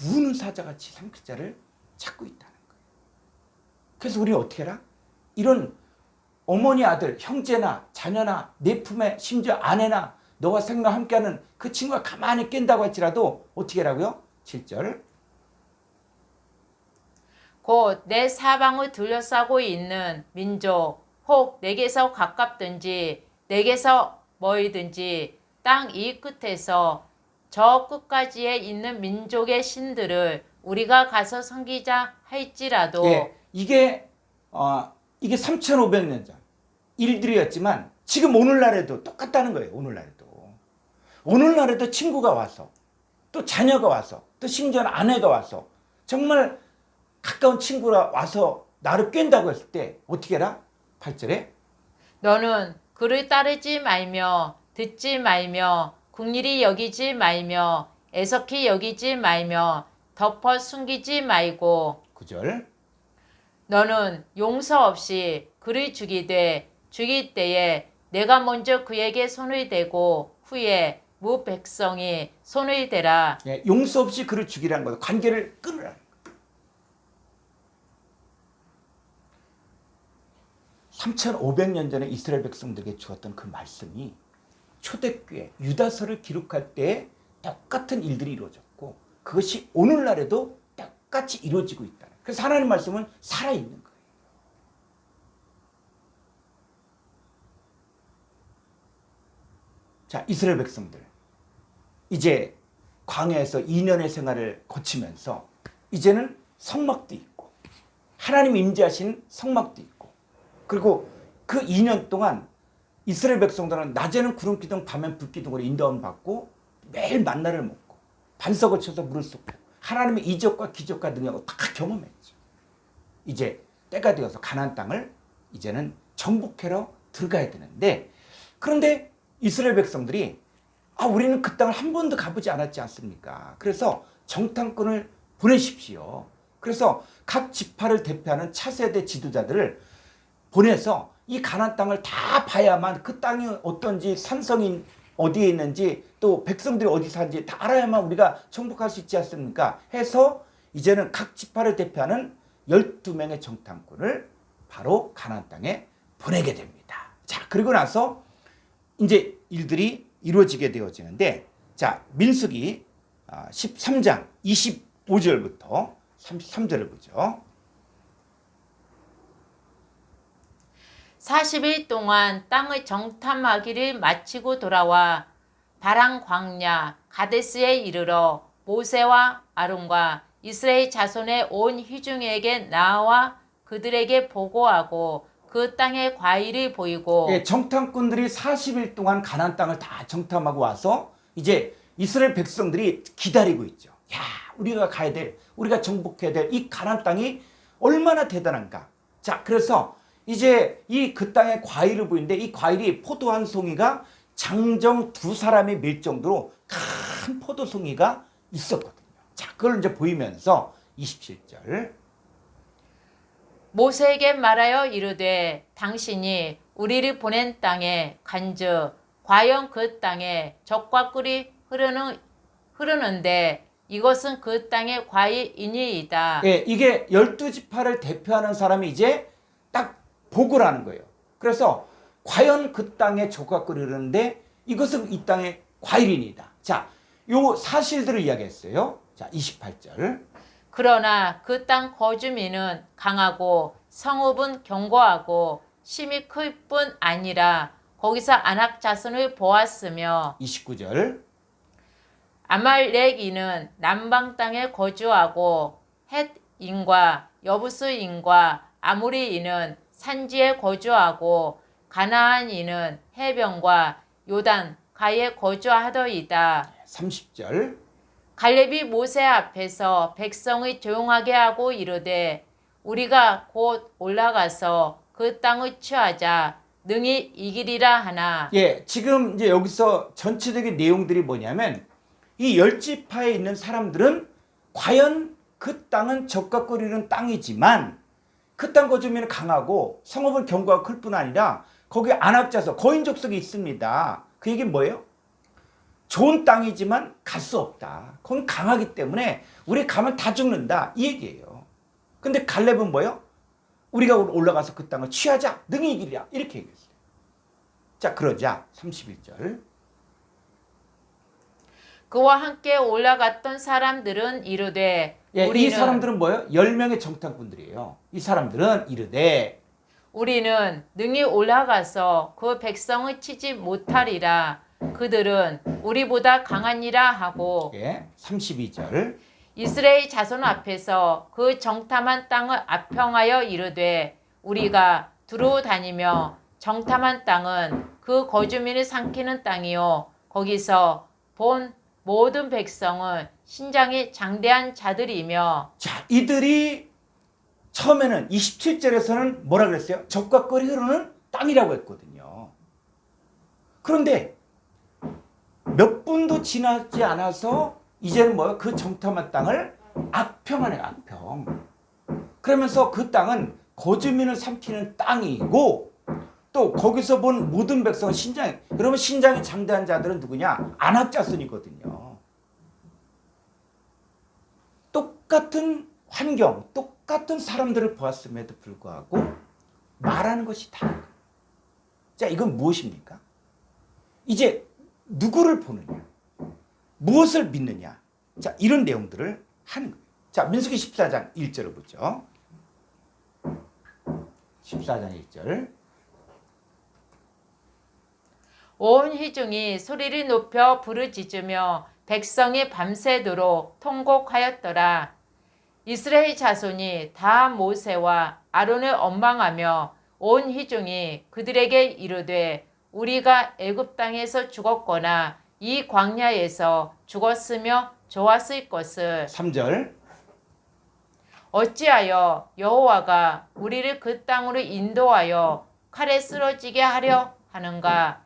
우는 사자같이 삼킬자를 찾고 있다는 거예요. 그래서 우리는 어떻게 해라? 이런 어머니 아들, 형제나 자녀나 내 품에 심지어 아내나 너와 생명 함께하는 그 친구가 가만히 깬다고 할지라도 어떻게 하라고요? 7절. 곧 내 사방을 둘러싸고 있는 민족 혹 내게서 가깝든지 내게서 멀든지 땅 이 끝에서 저 끝까지에 있는 민족의 신들을 우리가 가서 섬기자 할지라도. 예, 이게 3,500년 전 일들이었지만 지금 오늘날에도 똑같다는 거예요. 오늘날에도 친구가 와서 또 자녀가 와서 또 심지어 아내가 와서 정말 가까운 친구가 와서 나를 깬다고 했을 때 어떻게 해라? 8절에 너는 그를 따르지 말며 듣지 말며 국리리 여기지 말며 애석히 여기지 말며 덮어 숨기지 말고 9절. 너는 용서 없이 그를 죽이되 죽일 때에 내가 먼저 그에게 손을 대고 후에 무 백성이 손을 대라. 예, 용서 없이 그를 죽이라는 거예요. 관계를 끊으라는 거예요. 3,500년 전에 이스라엘 백성들에게 주었던 그 말씀이 초대교회 유다서를 기록할 때 똑같은 일들이 이루어졌고 그것이 오늘날에도 똑같이 이루어지고 있다. 그래서 하나님 말씀은 살아있는 거예요. 자, 이스라엘 백성들 이제 광야에서 2년의 생활을 거치면서 이제는 성막도 있고 하나님 임재하신 성막도 있고 그리고 그 2년 동안 이스라엘 백성들은 낮에는 구름 기둥 밤엔 불 기둥으로 인도함을 받고 매일 만나를 먹고 반석을 쳐서 물을 쏟고 하나님의 이적과 기적과 능력을 다 경험했죠. 이제 때가 되어서 가나안 땅을 이제는 정복하러 들어가야 되는데 그런데 이스라엘 백성들이 우리는 그 땅을 한 번도 가보지 않았지 않습니까? 그래서 정탐꾼을 보내십시오. 그래서 각 지파를 대표하는 차세대 지도자들을 보내서 이 가나안 땅을 다 봐야만 그 땅이 어떤지 산성이 어디에 있는지 또 백성들이 어디 사는지 다 알아야만 우리가 정복할 수 있지 않습니까? 해서 이제는 각 지파를 대표하는 12명의 정탐꾼을 바로 가나안 땅에 보내게 됩니다. 자, 그리고 나서 이제 일들이 이루어지게 되어지는데 자, 민수기 13장 25절부터 33절을 보죠. 40일 동안 땅을 정탐하기를 마치고 돌아와 바란 광야 가데스에 이르러 모세와 아론과 이스라엘 자손의 온 회중에게 나와 그들에게 보고하고 그 땅의 과일을 보이고 예, 정탐꾼들이 40일 동안 가나안 땅을 다 정탐하고 와서 이제 이스라엘 백성들이 기다리고 있죠. 야, 우리가 가야 될, 우리가 정복해야 될 이 가나안 땅이 얼마나 대단한가. 자, 그래서 이제 그 땅의 과일을 보이는데 이 과일이 포도 한 송이가 장정 2사람이 밀 정도로 큰 포도 송이가 있었거든요. 자, 그걸 이제 보이면서 27절. 모세에게 말하여 이르되 당신이 우리를 보낸 땅에 간즉 과연 그 땅에 젖과 꿀이 흐르는데 이것은 그 땅의 과일이니이다. 예, 이게 12지파를 대표하는 사람이 이제 딱 보고를 하는 거예요. 그래서 과연 그 땅에 젖과 꿀이 흐르는데 이것은 이 땅의 과일이니이다. 자, 요 사실들을 이야기했어요. 자, 28절. 그러나 그 땅 거주민은 강하고 성읍은 견고하고 심이 클 뿐 아니라 거기서 아낙 자손을 보았으며 29절. 아말렉인은 남방 땅에 거주하고 헷인과 여부스인과 아모리인은 산지에 거주하고 가나안인은 해변과 요단 가에 거주하더이다. 30절. 갈렙이 모세 앞에서 백성을 조용하게 하고 이르되 우리가 곧 올라가서 그 땅을 취하자 능히 이기리라 하나. 예, 지금 이제 여기서 전체적인 내용들이 뭐냐면 이 10지파에 있는 사람들은 과연 그 땅은 젖과 꿀이 흐르는 땅이지만 그 땅 거주민은 강하고 성읍은 견고하고 클 뿐 아니라 거기 안압자서 거인족속이 있습니다. 그 얘기는 뭐예요? 좋은 땅이지만 갈 수 없다. 거긴 강하기 때문에 우리 가면 다 죽는다. 이 얘기예요. 근데 갈렙은 뭐예요? 우리가 올라가서 그 땅을 취하자. 능히 이기리라. 이렇게 얘기했어요. 자, 그러자 31절. 그와 함께 올라갔던 사람들은 이르되 예, 우리는 이 사람들은 뭐예요? 10명의 정탐꾼들이에요. 이 사람들은 이르되 우리는 능히 올라가서 그 백성을 치지 못하리라. 그들은 우리보다 강하니라 하고 예, 32절. 이스라엘 자손 앞에서 그 정탐한 땅을 압평하여 이르되 우리가 두루 다니며 정탐한 땅은 그 거주민을 삼키는 땅이요 거기서 본 모든 백성은 신장이 장대한 자들이며. 자, 이들이 처음에는 27절에서는 뭐라 그랬어요? 젖과 꿀이 흐르는 땅이라고 했거든요. 그런데 몇 분도 지나지 않아서 이제는 뭐예요? 그 정탐한 땅을 압평하네, 압평. 그러면서 그 땅은 거주민을 삼키는 땅이고 또 거기서 본 모든 백성은 신장이, 그러면 신장이 장대한 자들은 누구냐? 안악자손이거든요. 똑같은 환경, 똑같은 사람들을 보았음에도 불구하고 말하는 것이 다른. 자, 이건 무엇입니까? 이제 누구를 보느냐? 무엇을 믿느냐. 자, 이런 내용들을 하는 거예요. 자, 민수기 14장 1절을 보죠. 14장 1절. 온 회중이 소리를 높여 부르짖으며 백성이 밤새도록 통곡하였더라. 이스라엘 자손이 다 모세와 아론을 원망하며 온 회중이 그들에게 이르되 우리가 애굽 땅에서 죽었거나 이 광야에서 죽었으며 좋았을 것을 3절. 어찌하여 여호와가 우리를 그 땅으로 인도하여 칼에 쓰러지게 하려 하는가?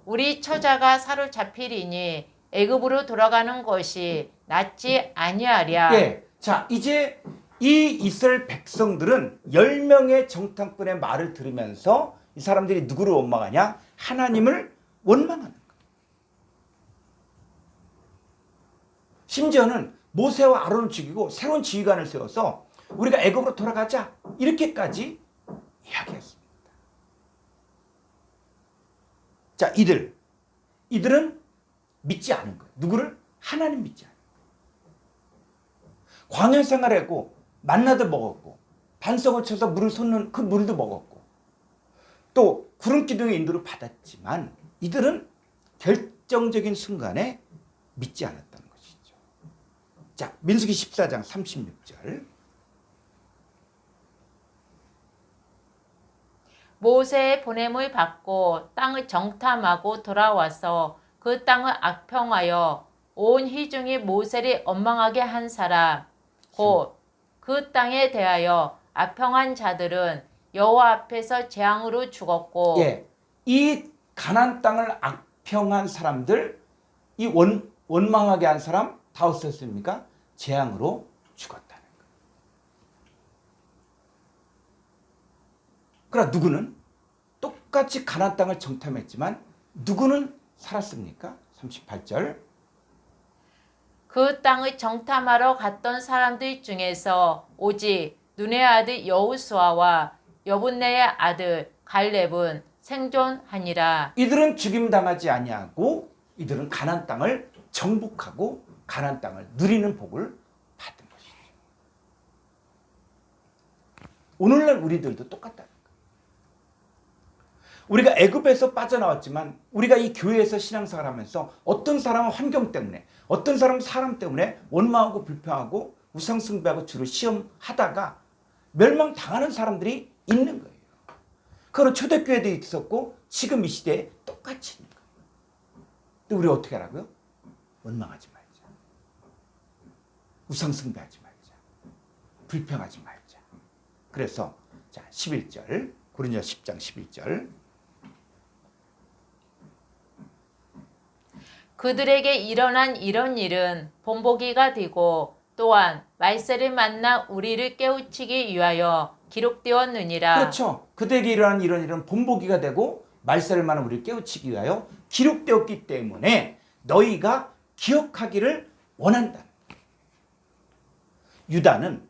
우리 처자가 사로잡히리니 애굽으로 돌아가는 것이 낫지 아니하랴. 예. 자, 이제 이 이스라엘 백성들은 10명의 정탐꾼의 말을 들으면서 이 사람들이 누구를 원망하냐? 하나님을 원망하는 거예요. 심지어는 모세와 아론을 죽이고 새로운 지휘관을 세워서 우리가 애굽으로 돌아가자 이렇게까지 이야기했습니다. 자, 이들은 믿지 않은 거예요. 누구를? 하나님 믿지 않은 거예요. 광야 생활하고 만나도 먹었고 반석을 쳐서 물을 솟는 그 물도 먹었고 또 구름 기둥의 인도를 받았지만 이들은 결정적인 순간에 믿지 않았다는 것이죠. 자, 민수기 14장 36절. 모세의 보냄을 받고 땅을 정탐하고 돌아와서 그 땅을 악평하여 온 회중이 모세를 원망하게 한 사람 곧 그 땅에 대하여 악평한 자들은 여호와 앞에서 재앙으로 죽었고 예, 이 가나안 땅을 악평한 사람들, 이 원망하게 한 사람 다 어떻습니까? 재앙으로 죽었다는 거예요. 그러나 누구는 똑같이 가나안 땅을 정탐했지만 누구는 살았습니까? 38절. 그 땅을 정탐하러 갔던 사람들 중에서 오직 눈의 아들 여호수아와 여분네의 아들 갈렙은 생존하니라. 이들은 죽임당하지 아니하고 이들은 가나안 땅을 정복하고 가나안 땅을 누리는 복을 받은 것이죠. 오늘날 우리들도 똑같다는 거예요. 우리가 애굽에서 빠져나왔지만 우리가 이 교회에서 신앙생활을 하면서 어떤 사람은 환경 때문에 어떤 사람은 사람 때문에 원망하고 불평하고 우상숭배하고 주로 시험하다가 멸망당하는 사람들이 있는 거예요. 그건 초대교회도 있었고 지금 이 시대에 똑같이 있는 거예요. 근데 우리 어떻게 하라고요? 원망하지 말자. 우상숭배하지 말자. 불평하지 말자. 그래서 자 11절 고린도 10장 11절 그들에게 일어난 이런 일은 본보기가 되고 또한 말세를 만나 우리를 깨우치기 위하여 기록되었느니라. 그렇죠. 그들에게 일어난 이런 일은 본보기가 되고 말세를 만나 우리를 깨우치기 위하여 기록되었기 때문에 너희가 기억하기를 원한다. 유다는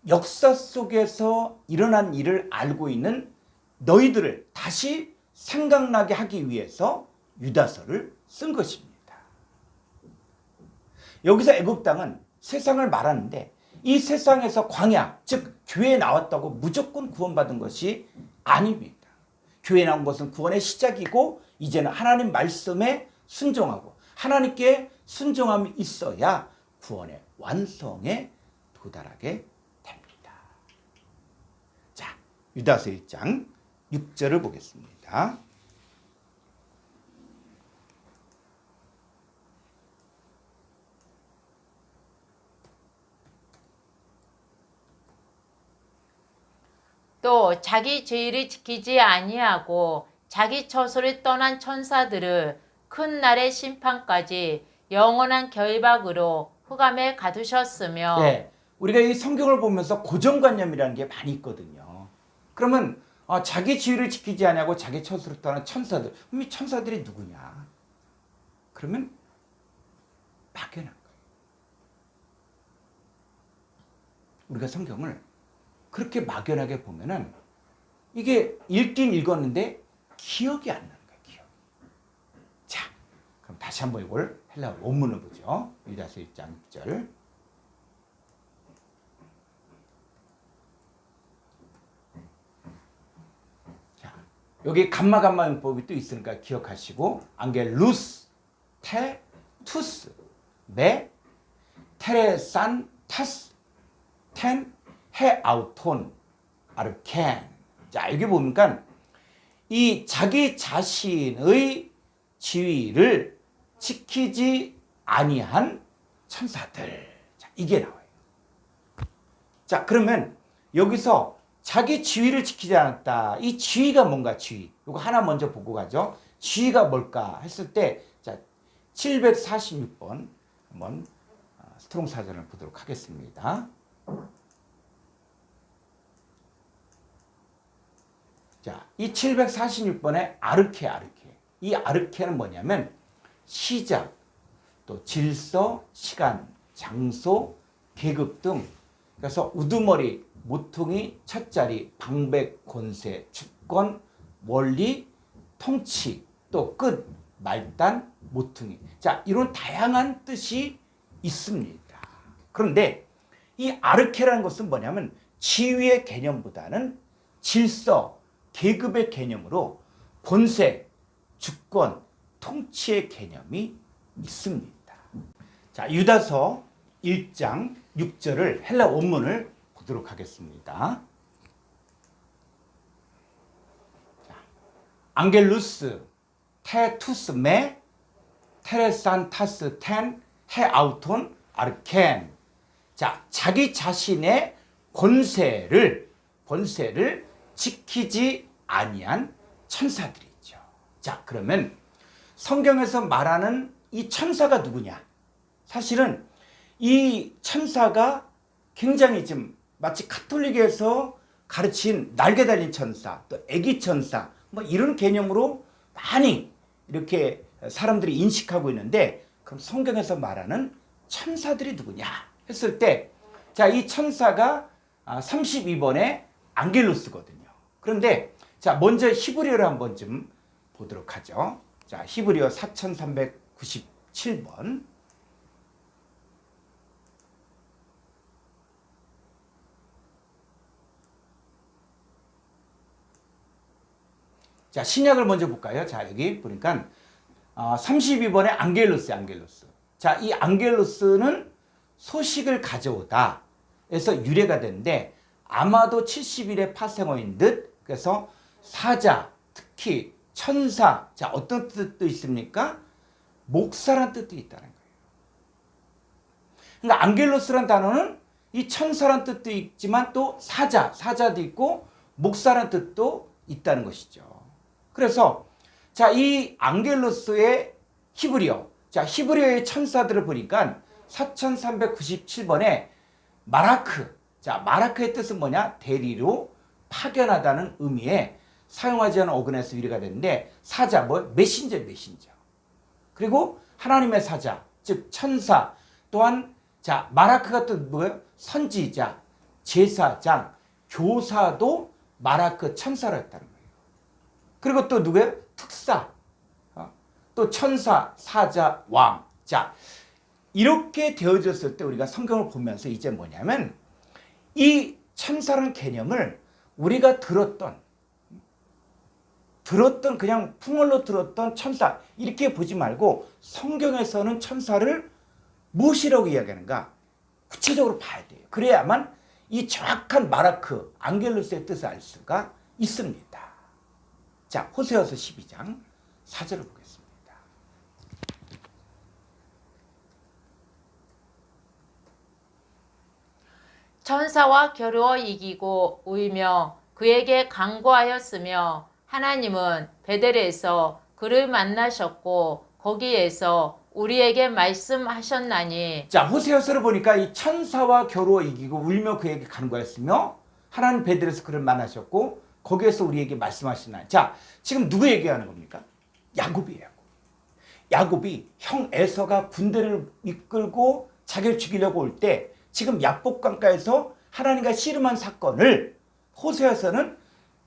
역사 속에서 일어난 일을 알고 있는 너희들을 다시 생각나게 하기 위해서 유다서를 쓴 것입니다. 여기서 애굽 땅은 세상을 말하는데 이 세상에서 광야, 즉 교회에 나왔다고 무조건 구원받은 것이 아닙니다. 교회에 나온 것은 구원의 시작이고 이제는 하나님 말씀에 순종하고 하나님께 순종함이 있어야 구원의 완성에 도달하게 됩니다. 자, 유다서 1장 6절을 보겠습니다. 또 자기 죄를 지키지 아니하고 자기 처소를 떠난 천사들을 큰 날의 심판까지 영원한 결박으로 흑암에 가두셨으며 네, 우리가 이 성경을 보면서 고정관념이라는 게 많이 있거든요. 그러면 자기 지위를 지키지 아니하고 자기 처소를 떠난 천사들, 그럼 이 천사들이 누구냐? 그러면 막연한 거예요. 우리가 성경을 그렇게 막연하게 보면은 이게 읽긴 읽었는데 기억이 안 나는 거예요. 기억. 자, 그럼 다시 한번 이걸 헬라 원문을 보죠. 유다서 1장 6절. 자, 여기 감마 용법이 또 있으니까 기억하시고 안겔루스, 테, 투스, 메, 테레산, 타스, 텐, 해, 아우톤, 아르켄. 자, 여기 보니까 이 자기 자신의 지위를 지키지 아니한 천사들. 자, 이게 나와요. 자, 그러면 여기서 자기 지위를 지키지 않았다. 이 지위가 뭔가 지위. 이거 하나 먼저 보고 가죠. 지위가 뭘까 했을 때, 자, 746번 한번 스트롱 사전을 보도록 하겠습니다. 자, 이 746번에 아르케. 이 아르케는 뭐냐면 시작, 또 질서, 시간, 장소, 계급 등. 그래서 우두머리, 모퉁이, 첫자리, 방백, 권세, 주권, 원리, 통치, 또 끝, 말단, 모퉁이. 자, 이런 다양한 뜻이 있습니다. 그런데 이 아르케라는 것은 뭐냐면 지위의 개념보다는 질서, 계급의 개념으로 권세, 주권, 통치의 개념이 있습니다. 자, 유다서 1장 6절을 헬라 원문을 보도록 하겠습니다. 자, 안겔루스, 테 투스 메, 테레산 타스 텐, 해 아우톤, 아르켄. 자, 자기 자신의 권세를 지키지 아니한 천사들이죠. 자, 그러면 성경에서 말하는 이 천사가 누구냐? 사실은 이 천사가 굉장히 좀 마치 가톨릭에서 가르친 날개 달린 천사, 또 애기 천사, 뭐 이런 개념으로 많이 이렇게 사람들이 인식하고 있는데, 그럼 성경에서 말하는 천사들이 누구냐 했을 때, 자, 이 천사가 32번에 안겔루스거든요. 그런데 자, 먼저 히브리어를 한번 좀 보도록 하죠. 자, 히브리어 4397번. 자, 신약을 먼저 볼까요? 자, 여기 보니까 32번에 안겔루스. 자, 이 안겔루스는 소식을 가져오다 에서 유래가 되는데, 아마도 70일의 파생어인 듯. 그래서 사자, 특히 천사. 자, 어떤 뜻도 있습니까? 목사란 뜻도 있다는 거예요. 그러니까 안겔로스란 단어는 이 천사란 뜻도 있지만 또 사자도 있고 목사란 뜻도 있다는 것이죠. 그래서 자, 이 안겔로스의 히브리어. 자, 히브리어의 천사들을 보니까 4397번에 마라크. 자, 마라크의 뜻은 뭐냐? 대리로 파견하다는 의미에 사용하지 않은 어근에서 유래가 되는데, 사자, 메신저. 그리고 하나님의 사자, 즉 천사. 또한 자, 마라크가 또 뭐예요? 선지자, 제사장, 교사도 마라크 천사로 했다는 거예요. 그리고 또 누구예요? 특사, 또 천사, 사자, 왕. 자, 이렇게 되어졌을 때 우리가 성경을 보면서 이제 뭐냐면, 이 천사라는 개념을 우리가 들었던 그냥 풍월로 들었던 천사 이렇게 보지 말고, 성경에서는 천사를 무엇이라고 이야기하는가 구체적으로 봐야 돼요. 그래야만 이 정확한 마라크, 안겔루스의 뜻을 알 수가 있습니다. 자, 호세아서 12장 4절을 보겠습니다. 천사와 겨루어 이기고 울며 그에게 간구하였으며, 하나님은 베델에서 그를 만나셨고 거기에서 우리에게 말씀하셨나니. 자, 호세아서를 보니까 이 천사와 겨루어 이기고 울며 그에게 간구하였으며 하나님 베델에서 그를 만나셨고 거기에서 우리에게 말씀하셨나니. 자, 지금 누구 얘기하는 겁니까? 야곱이에요. 야곱이 형 에서가 군대를 이끌고 자기를 죽이려고 올 때, 지금 야복강가에서 하나님과 씨름한 사건을 호세아서는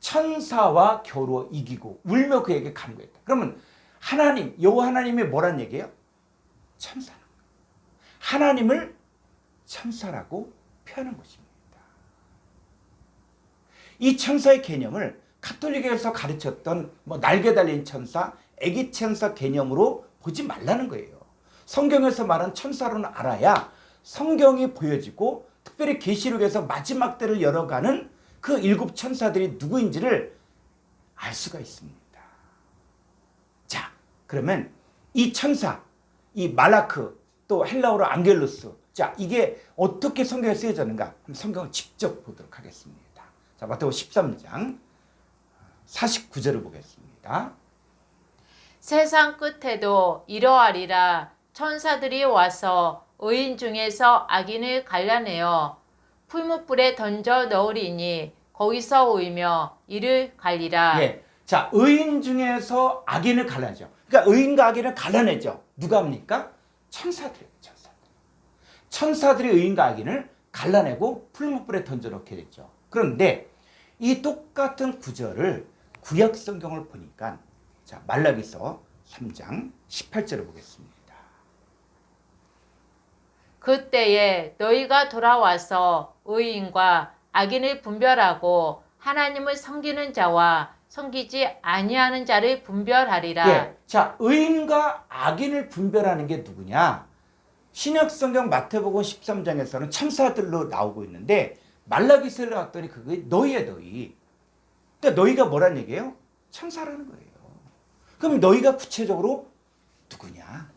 천사와 겨루어 이기고 울며 그에게 간구했다. 그러면 하나님, 여호와 하나님이 뭐란 얘기예요? 천사. 하나님을 천사라고 표현한 것입니다. 이 천사의 개념을 가톨릭에서 가르쳤던 날개 달린 천사, 애기 천사 개념으로 보지 말라는 거예요. 성경에서 말한 천사로는 알아야 성경이 보여지고 특별히 계시록에서 마지막 때를 열어가는 그 7 천사들이 누구인지를 알 수가 있습니다. 자, 그러면 이 천사, 이 말라크, 또 헬라어로 앙겔루스, 자, 이게 어떻게 성경에 쓰여졌는가? 그럼 성경을 직접 보도록 하겠습니다. 자, 마태복음 13장 49절을 보겠습니다. 세상 끝에도 이러하리라. 천사들이 와서 의인 중에서 악인을 갈라내어 풀무불에 던져 넣으리니 거기서 울며 이를 갈리라. 예. 자, 의인 중에서 악인을 갈라내죠. 그러니까 의인과 악인을 갈라내죠. 누가 합니까? 천사들이에요. 천사들이 의인과 악인을 갈라내고 풀무불에 던져 넣게 됐죠. 그런데 이 똑같은 구절을 구약 성경을 보니까, 자, 말라기서 3장 18절을 보겠습니다. 그때에 너희가 돌아와서 의인과 악인을 분별하고 하나님을 섬기는 자와 섬기지 아니하는 자를 분별하리라. 예. 자, 의인과 악인을 분별하는 게 누구냐? 신약 성경 마태복음 13장에서는 천사들로 나오고 있는데 말라기서를 나왔더니 그게 너희의 너희. 그러니까 너희가 뭐란 얘기예요? 천사라는 거예요. 그럼 너희가 구체적으로 누구냐?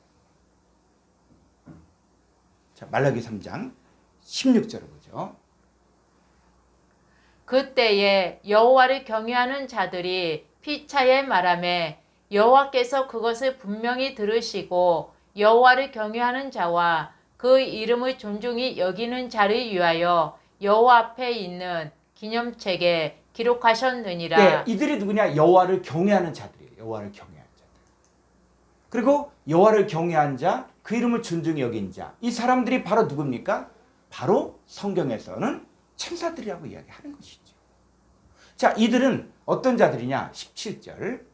자, 말라기 3장 16절을 보죠. 그때에 여호와를 경외하는 자들이 피차에 말하매 여호와께서 그것을 분명히 들으시고 여호와를 경외하는 자와 그 이름을 존중히 여기는 자를 위하여 여호와 앞에 있는 기념책에 기록하셨느니라. 네, 이들이 누구냐? 여호와를 경외하는 자들이에요. 여호와를 경외하는 자들. 그리고 여호와를 경외한 자, 그 이름을 존중히 여긴 자. 이 사람들이 바로 누굽니까? 바로 성경에서는 천사들이라고 이야기하는 것이죠. 자, 이들은 어떤 자들이냐? 17절.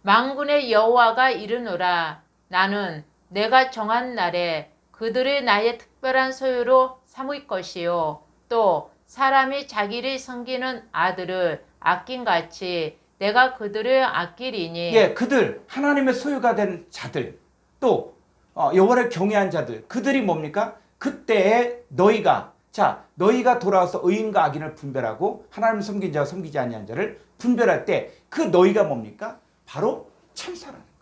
만군의 여호와가 이르노라. 나는 내가 정한 날에 그들을 나의 특별한 소유로 삼을 것이요. 또 사람이 자기를 섬기는 아들을 아낀같이 내가 그들을 아끼리니. 예, 그들, 하나님의 소유가 된 자들, 또 여호와를 경외한 자들, 그들이 뭡니까? 그때에 너희가, 자, 너희가 돌아와서 의인과 악인을 분별하고 하나님을 섬긴 자와 섬기지 아니한 자를 분별할 때 그 너희가 뭡니까? 바로 천사라는 거예요.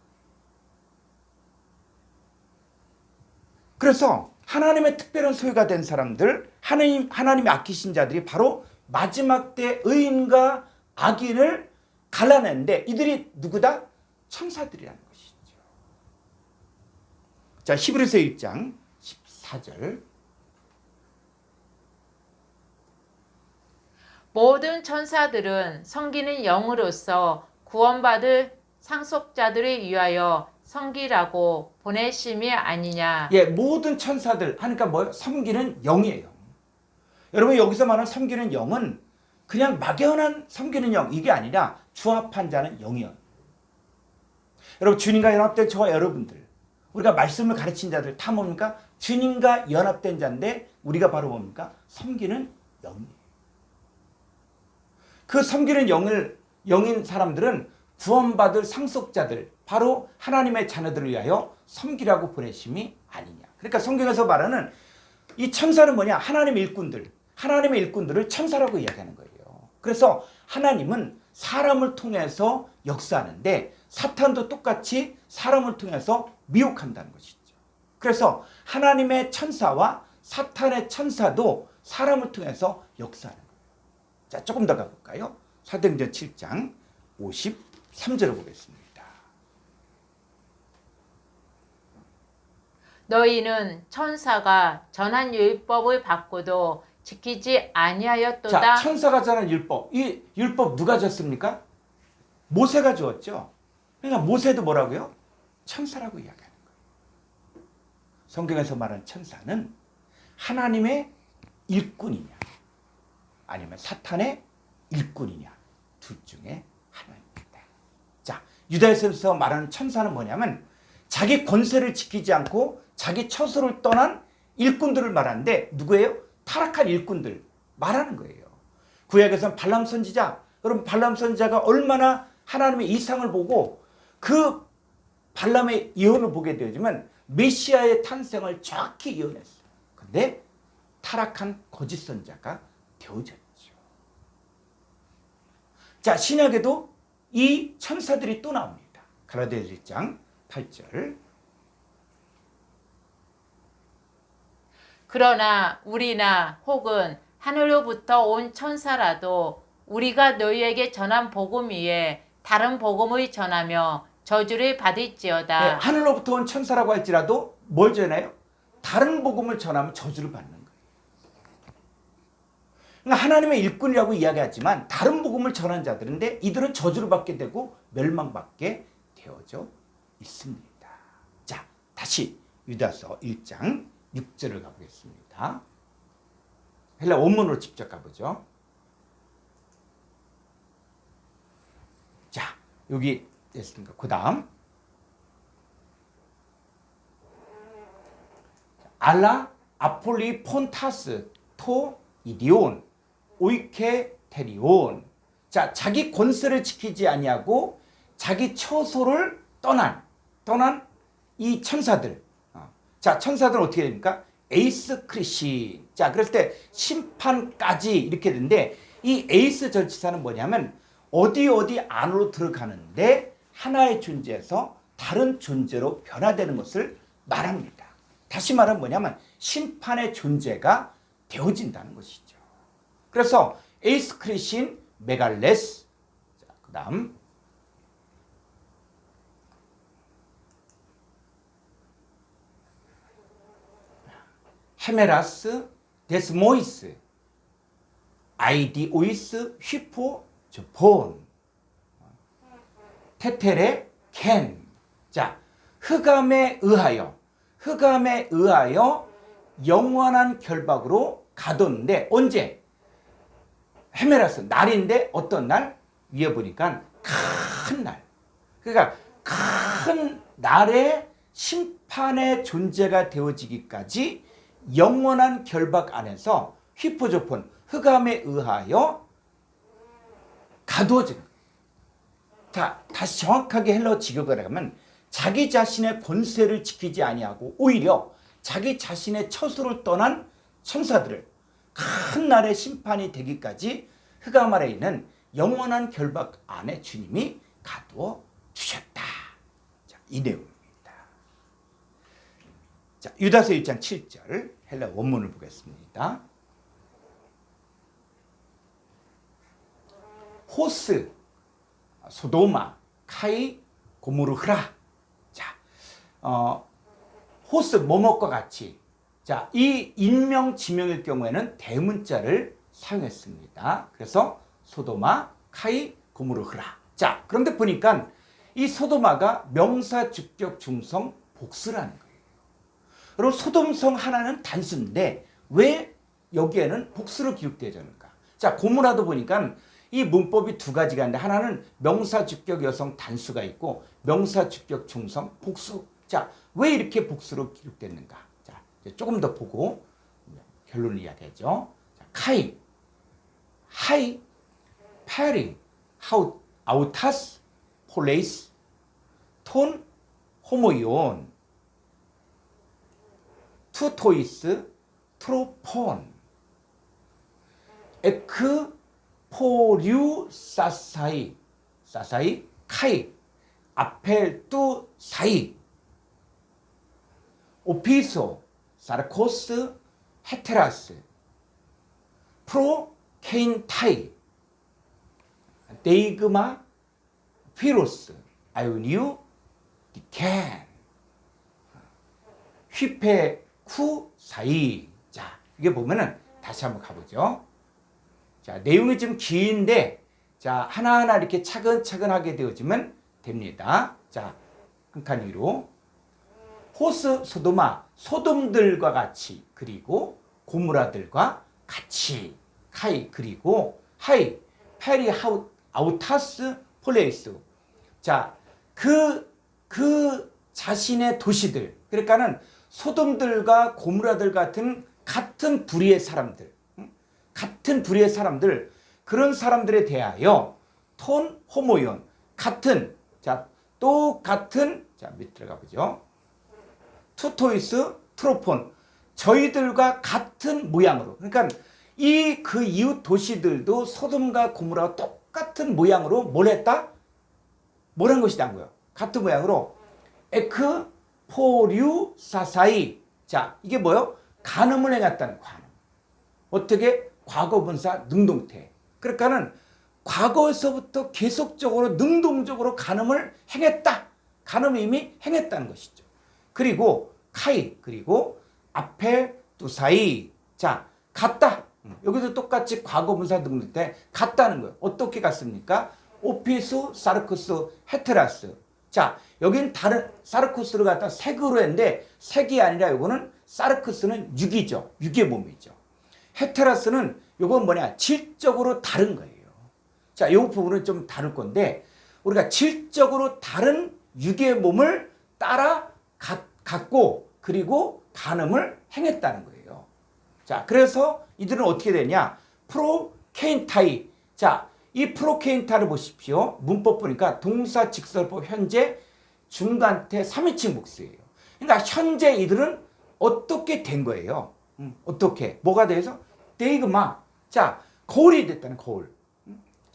그래서 하나님의 특별한 소유가 된 사람들, 하나님이 아끼신 자들이 바로 마지막 때 의인과 악인을 갈라내는데 이들이 누구다? 천사들이라는 것이죠. 자, 히브리서 1장 14절. 모든 천사들은 섬기는 영으로서 구원받을 상속자들을 위하여 섬기라고 보내심이 아니냐. 예, 모든 천사들 하니까 뭐예요? 섬기는 영이에요. 여러분 여기서 말하는 섬기는 영은 그냥 막연한 섬기는 영 이게 아니라 주합한 자는 영이요. 여러분 주님과 연합된 저와 여러분들, 우리가 말씀을 가르친 자들 다 뭡니까? 주님과 연합된 자인데 우리가 바로 뭡니까? 섬기는 영이에요. 그 섬기는 영인 사람들은 구원받을 상속자들, 바로 하나님의 자녀들을 위하여 섬기라고 보내심이 아니냐. 그러니까 성경에서 말하는 이 천사는 뭐냐? 하나님의 일꾼들, 하나님의 일꾼들을 천사라고 이야기하는 거예요. 그래서 하나님은 사람을 통해서 역사하는데 사탄도 똑같이 사람을 통해서 미혹한다는 것이죠. 그래서 하나님의 천사와 사탄의 천사도 사람을 통해서 역사하는 거예요. 자, 조금 더 가볼까요? 사도행전 7장 53절을 보겠습니다. 너희는 천사가 전한 율법을 받고도 지키지 아니하였도다. 자, 천사가 전한 율법. 이 율법 누가 줬습니까? 모세가 주었죠. 그러니까 모세도 뭐라고요? 천사라고 이야기하는 거예요. 성경에서 말하는 천사는 하나님의 일꾼이냐 아니면 사탄의 일꾼이냐 둘 중에 하나입니다. 자, 유다에서 말하는 천사는 뭐냐면 자기 권세를 지키지 않고 자기 처소를 떠난 일꾼들을 말하는데 누구예요? 타락한 일꾼들 말하는 거예요. 구약에서는 발람 선지자. 그럼 발람 선지자가 얼마나 하나님의 이상을 보고 그 발람의 예언을 보게 되어지면 메시아의 탄생을 정확히 예언했어요. 근데 타락한 거짓 선자가 되어졌죠. 자, 신약에도 이 천사들이 또 나옵니다. 갈라디아서 1장 8절. 그러나 우리나 혹은 하늘로부터 온 천사라도 우리가 너희에게 전한 복음 위에 다른 복음을 전하며 저주를 받을지어다. 네, 하늘로부터 온 천사라고 할지라도 뭘 전해요? 다른 복음을 전하면 저주를 받는 거예요. 그러니까 하나님의 일꾼이라고 이야기하지만 다른 복음을 전한 자들인데 이들은 저주를 받게 되고 멸망받게 되어져 있습니다. 자, 다시 유다서 1장 6절을 가보겠습니다. 헬라 원문으로 직접 가보죠. 자, 여기 됐습니까? 그 다음 알라 아폴리 폰타스 토 이디온 오이케 테리온. 자, 자기 권세를 지키지 아니하고 자기 처소를 떠난 이 천사들. 자, 천사들은 어떻게 됩니까? 에이스 크리시. 자, 그럴 때 심판까지 이렇게 되는데 이 에이스 절치사는 뭐냐면 어디 안으로 들어가는데 하나의 존재에서 다른 존재로 변화되는 것을 말합니다. 다시 말하면 뭐냐면 심판의 존재가 되어진다는 것이죠. 그래서 에이스 크리신 메갈레스. 자, 그 다음 헤메라스 데스모이스 아이디오이스 휘포 저폰 테테레 켄. 자, 흑암에 의하여 영원한 결박으로 가뒀는데 언제? 헤메라스 날인데 어떤 날? 위에 보니까 큰 날. 그러니까 큰 날에 심판의 존재가 되어지기까지 영원한 결박 안에서 휘포조폰 흑암에 의하여 가두어진. 자, 다시 정확하게 헬라어 직역을 하면 자기 자신의 권세를 지키지 아니하고 오히려 자기 자신의 처소를 떠난 천사들을 큰 날의 심판이 되기까지 흑암 아래에 있는 영원한 결박 안에 주님이 가두어 주셨다. 자, 이 내용입니다. 자, 유다서 1장 7절 헬라 원문을 보겠습니다. 호스 소도마 카이 고무르흐라. 자, 호스 뭐뭐과 같이. 자, 이 인명 지명일 경우에는 대문자를 사용했습니다. 그래서 소도마 카이 고무르흐라. 자, 그런데 보니까 이 소도마가 명사 주격 중성 복수라는 거예요. 그리고 소돔성 하나는 단수인데 왜 여기에는 복수로 기록되어졌는가? 자, 고무라도 보니까 이 문법이 두 가지가 있는데 하나는 명사 주격 여성 단수가 있고 명사 주격 중성 복수. 자, 왜 이렇게 복수로 기록됐는가? 자, 이제 조금 더 보고 결론을 이야기하죠. 자, 카이, 하이, 페리, 하우, 아우타스, 폴레이스, 톤, 호모이온, 투토이스, 트로폰, 에크, 포류, 사사이, 카이, 아펠뚜, 사이, 오피소, 사르코스, 헤테라스, 프로, 케인타이, 데이그마, 피로스, 아이오니우, 디켄, 휘페쿠, 사이. 자, 이게 보면은 다시 한번 가보죠. 자, 내용이 좀 긴데, 자, 하나하나 이렇게 차근차근 하게 되어지면 됩니다. 자, 한 칸 위로. 호스, 소도마, 소돔들과 같이, 그리고 고무라들과 같이, 카이, 그리고 하이, 페리, 아우타스, 폴레이스. 자, 그 자신의 도시들, 그러니까는 소돔들과 고무라들 같은 불의의 사람들, 같은 불의의 사람들, 그런 사람들에 대하여 톤 호모이온, 같은, 자, 똑같은, 자, 밑으로 가보죠. 투토이스 트로폰, 저희들과 같은 모양으로, 그러니까 그 이웃 도시들도 소돔과 고모라와 똑같은 모양으로 뭘 했다? 뭘 한 것이다 고요. 같은 모양으로 에크 포류 사사이. 자, 이게 뭐요? 간음을 행했다는 간음. 어떻게? 과거분사 능동태. 그러니까는 과거에서부터 계속적으로 능동적으로 간음을 행했다. 간음을 이미 행했다는 것이죠. 그리고 카이, 그리고 앞에 두사이. 자, 같다. 여기도 똑같이 과거분사 능동태 같다는 거예요. 어떻게 같습니까? 오피수, 사르쿠스, 헤테라스. 자, 여기는 다른 사르쿠스를 갖다 색으로 했는데 색이 아니라 요거는 사르쿠스는 육이죠. 육의 몸이죠. 헤테라스는 요건 뭐냐? 질적으로 다른 거예요. 자, 요 부분은 좀 다를 건데 우리가 질적으로 다른 육의 몸을 따라 갖고 그리고 간음을 행했다는 거예요. 자, 그래서 이들은 어떻게 되냐? 프로케인타이. 자, 이 프로케인타를 보십시오. 문법 보니까 동사 직설법 현재 중간태 3인칭 복수예요. 그러니까 현재 이들은 어떻게 된 거예요? 어떻게? 뭐가 돼서? 데이그마. 자, 거울이 됐다는 거울.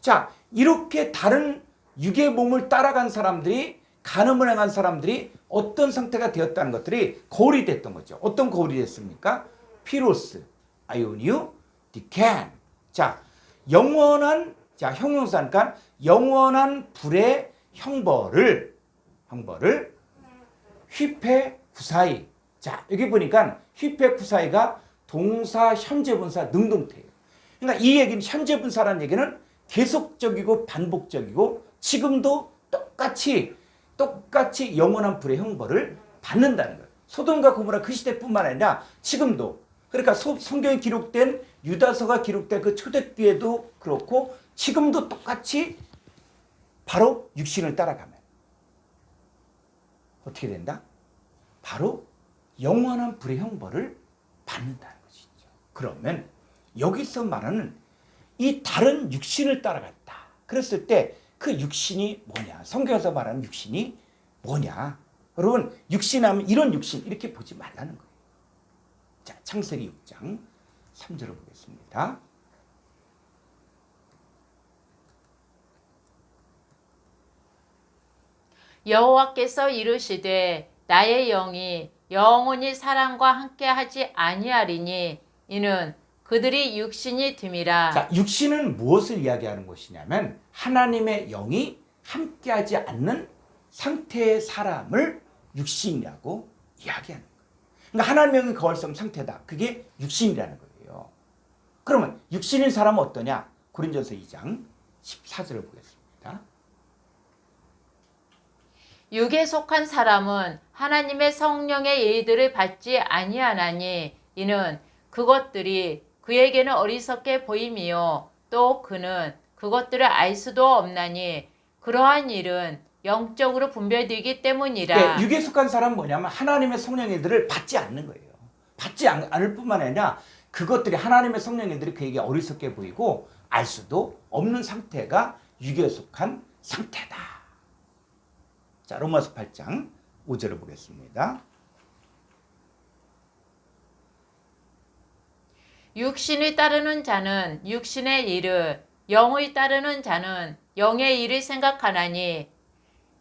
자, 이렇게 다른 육의 몸을 따라간 사람들이, 간음을 행한 사람들이 어떤 상태가 되었다는 것들이 거울이 됐던 거죠. 어떤 거울이 됐습니까? 피로스, 아이오니우, 디캔. 자, 영원한, 자, 형용사니까 영원한 불의 형벌을 휘폐구사이. 자, 여기 보니까 휘폐구사이가 동사 현재분사 능동태예요. 그러니까 이 얘기는 현재분사라는 얘기는 계속적이고 반복적이고 지금도 똑같이 영원한 불의 형벌을 받는다는 거예요. 소돔과 고모라 그 시대뿐만 아니라 지금도. 그러니까 성경에 기록된 유다서가 기록된 그 초대기에도 그렇고 지금도 똑같이 바로 육신을 따라가면 어떻게 된다? 바로 영원한 불의 형벌을 받는다는 것이죠. 그러면 여기서 말하는 이 다른 육신을 따라갔다. 그랬을 때 그 육신이 뭐냐? 성경에서 말하는 육신이 뭐냐? 여러분, 육신하면 이런 육신 이렇게 보지 말라는 거예요. 자, 창세기 6장 3절을 보겠습니다. 여호와께서 이르시되 나의 영이 영원히 사람과 함께하지 아니하리니 이는 그들이 육신이 됨이라. 자, 육신은 무엇을 이야기하는 것이냐면 하나님의 영이 함께하지 않는 상태의 사람을 육신이라고 이야기하는 거예요. 그러니까 하나님의 영이 거할 수 없는 상태다. 그게 육신이라는 거예요. 그러면 육신인 사람은 어떠냐? 고린도서 2장 14절을 보겠습니다. 육에 속한 사람은 하나님의 성령의 예의들을 받지 아니하나니 이는 그것들이 그에게는 어리석게 보임이요 또 그는 그것들을 알 수도 없나니 그러한 일은 영적으로 분별되기 때문이라. 네, 육에 속한 사람은 뭐냐면 하나님의 성령의 예의들을 받지 않는 거예요. 받지 않을 뿐만 아니라 그것들이 하나님의 성령의 예의들이 그에게 어리석게 보이고 알 수도 없는 상태가 육에 속한 상태다. 자, 로마서 8장 5절을 보겠습니다. 육신을 따르는 자는 육신의 일을, 영을 따르는 자는 영의 일을 생각하나니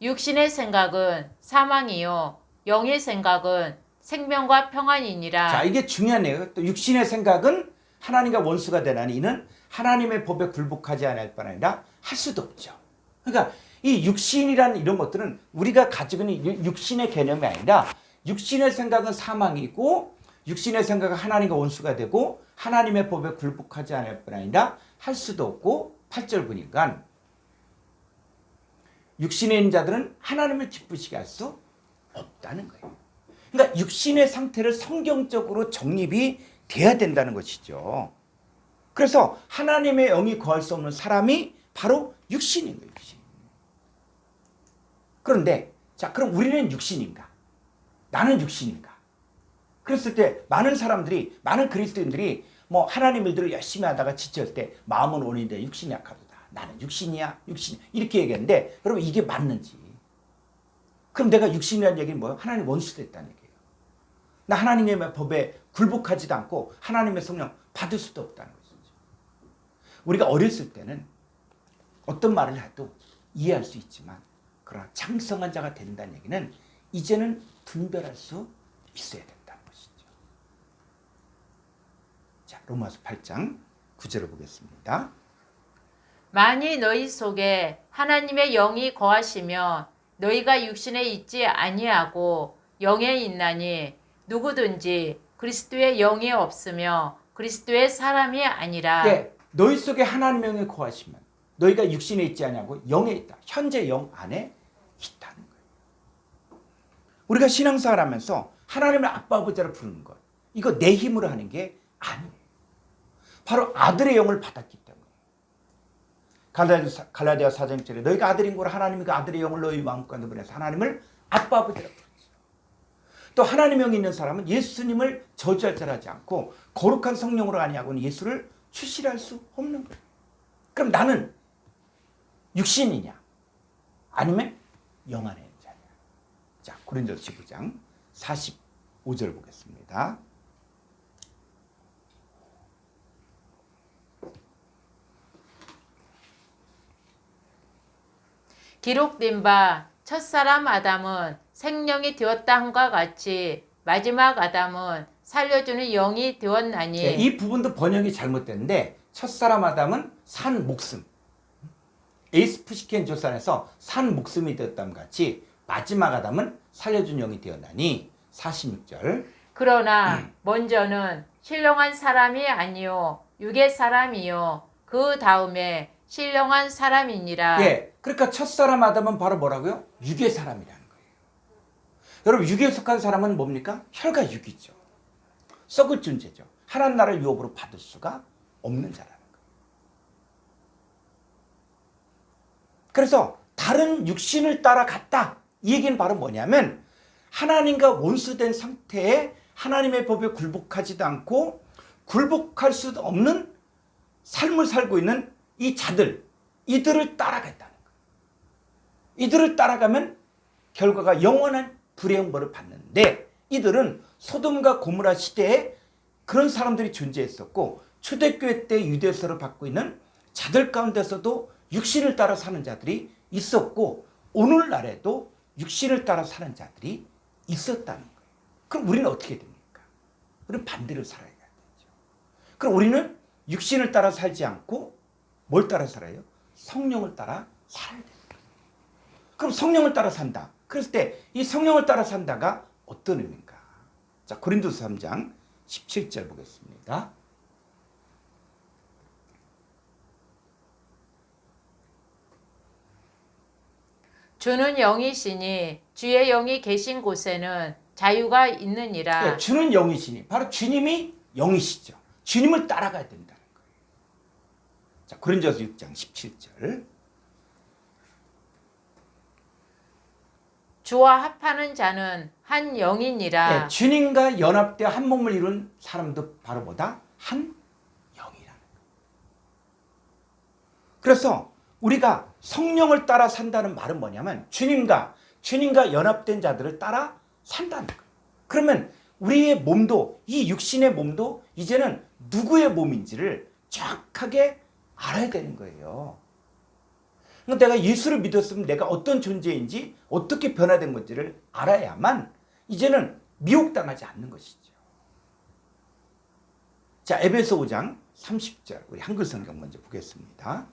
육신의 생각은 사망이요 영의 생각은 생명과 평안이니라. 자, 이게 중요하네요. 또 육신의 생각은 하나님과 원수가 되나니 이는 하나님의 법에 굴복하지 않을 뿐 아니라 할 수도 없죠. 그러니까 이 육신이라는 이런 것들은 우리가 가지고 있는 육신의 개념이 아니라 육신의 생각은 사망이고 육신의 생각은 하나님과 원수가 되고 하나님의 법에 굴복하지 않을 뿐 아니라 할 수도 없고 8절 보니까 육신에 있는 자들은 하나님을 기쁘시게 할 수 없다는 거예요. 그러니까 육신의 상태를 성경적으로 정립이 돼야 된다는 것이죠. 그래서 하나님의 영이 거할 수 없는 사람이 바로 육신인 거예요. 육신. 그런데 자, 그럼 우리는 육신인가? 나는 육신인가? 그랬을 때 많은 사람들이, 많은 그리스도인들이 뭐 하나님 일들을 열심히 하다가 지칠 때 마음은 원인데 육신이 약하도다. 나는 육신이야, 육신. 이렇게 얘기하는데 여러분 이게 맞는지? 그럼 내가 육신이라는 얘기는 뭐예요? 하나님 원수 됐다는 얘기예요. 나 하나님의 법에 굴복하지도 않고 하나님의 성령 받을 수도 없다는 것이죠. 우리가 어렸을 때는 어떤 말을 해도 이해할 수 있지만 그러나 장성한 자가 된다는 얘기는 이제는 분별할 수 있어야 된다는 것이죠. 자, 로마서 8장 9절을 보겠습니다. 만일 너희 속에 하나님의 영이 거하시면 너희가 육신에 있지 아니하고 영에 있나니 누구든지 그리스도의 영이 없으며 그리스도의 사람이 아니라. 예, 너희 속에 하나님의 영이 거하시면 너희가 육신에 있지 아니하고 영에 있다. 현재 영 안에 있다는 거예요. 우리가 신앙생활 하면서 하나님의 아빠 아버지를 부르는 것, 이거 내 힘으로 하는 게 아니에요. 바로 아들의 영을 받았기 때문에. 갈라디아 4장 1절에 너희가 아들인 거로 하나님이 그 아들의 영을 너희 마음가운데 보내서 하나님을 아빠 아버지라 부르죠. 또 하나님의 영이 있는 사람은 예수님을 저주할 줄 하지 않고 거룩한 성령으로 아니하고는 예수를 출시할 수 없는 거예요. 그럼 나는 육신이냐 아니면 영 안에 있는 자냐? 자, 고린도서 15장 45절 보겠습니다. 기록된 바 첫사람 아담은 생명이 되었다 함과 같이 마지막 아담은 살려주는 영이 되었나니. 네, 이 부분도 번역이 잘못됐는데 첫사람 아담은 산 목숨, 에이스푸시켄 조선에서 산 목숨이 되었다함 같이 마지막 아담은 살려준 영이 되었나니. 46절. 그러나 먼저는 신령한 사람이 아니요 육의 사람이요 그 다음에 신령한 사람이니라. 예, 그러니까 첫사람 아담은 바로 뭐라고요? 육의 사람이라는 거예요. 여러분 육에 속한 사람은 뭡니까? 혈과 육이죠. 썩을 존재죠. 하나님 나라를 유업으로 받을 수가 없는 자라는 거예요. 그래서 다른 육신을 따라갔다. 이 얘기는 바로 뭐냐면 하나님과 원수된 상태에 하나님의 법에 굴복하지도 않고 굴복할 수도 없는 삶을 살고 있는 이 자들, 이들을 따라갔다는 거예요. 이들을 따라가면 결과가 영원한 불의 형벌을 받는데, 이들은 소돔과 고모라 시대에 그런 사람들이 존재했었고 초대교회 때 유대서를 받고 있는 자들 가운데서도 육신을 따라 사는 자들이 있었고 오늘날에도 육신을 따라 사는 자들이 있었다는 거예요. 그럼 우리는 어떻게 됩니까? 우리는 반대로 살아야 되죠. 그럼 우리는 육신을 따라 살지 않고 뭘 따라 살아요? 성령을 따라 살아야 돼요. 그럼 성령을 따라 산다. 그랬을 때 이 성령을 따라 산다가 어떤 의미인가? 자, 고린도서 3장 17절 보겠습니다. 주는 영이시니 주의 영이 계신 곳에는 자유가 있느니라. 네, 주는 영이시니 바로 주님이 영이시죠. 주님을 따라가야 된다는 거예요. 자, 고린도서 6장 17절. 주와 합하는 자는 한 영이니라. 네, 주님과 연합되어 한 몸을 이룬 사람도 바로 뭐다? 한 영이라는 거예요. 그래서 우리가 성령을 따라 산다는 말은 뭐냐면 주님과 연합된 자들을 따라 산다는 거예요. 그러면 우리의 몸도, 이 육신의 몸도 이제는 누구의 몸인지를 정확하게 알아야 되는 거예요. 내가 예수를 믿었으면 내가 어떤 존재인지 어떻게 변화된 건지를 알아야만 이제는 미혹당하지 않는 것이죠. 자, 에베소 5장 30절 우리 한글 성경 먼저 보겠습니다.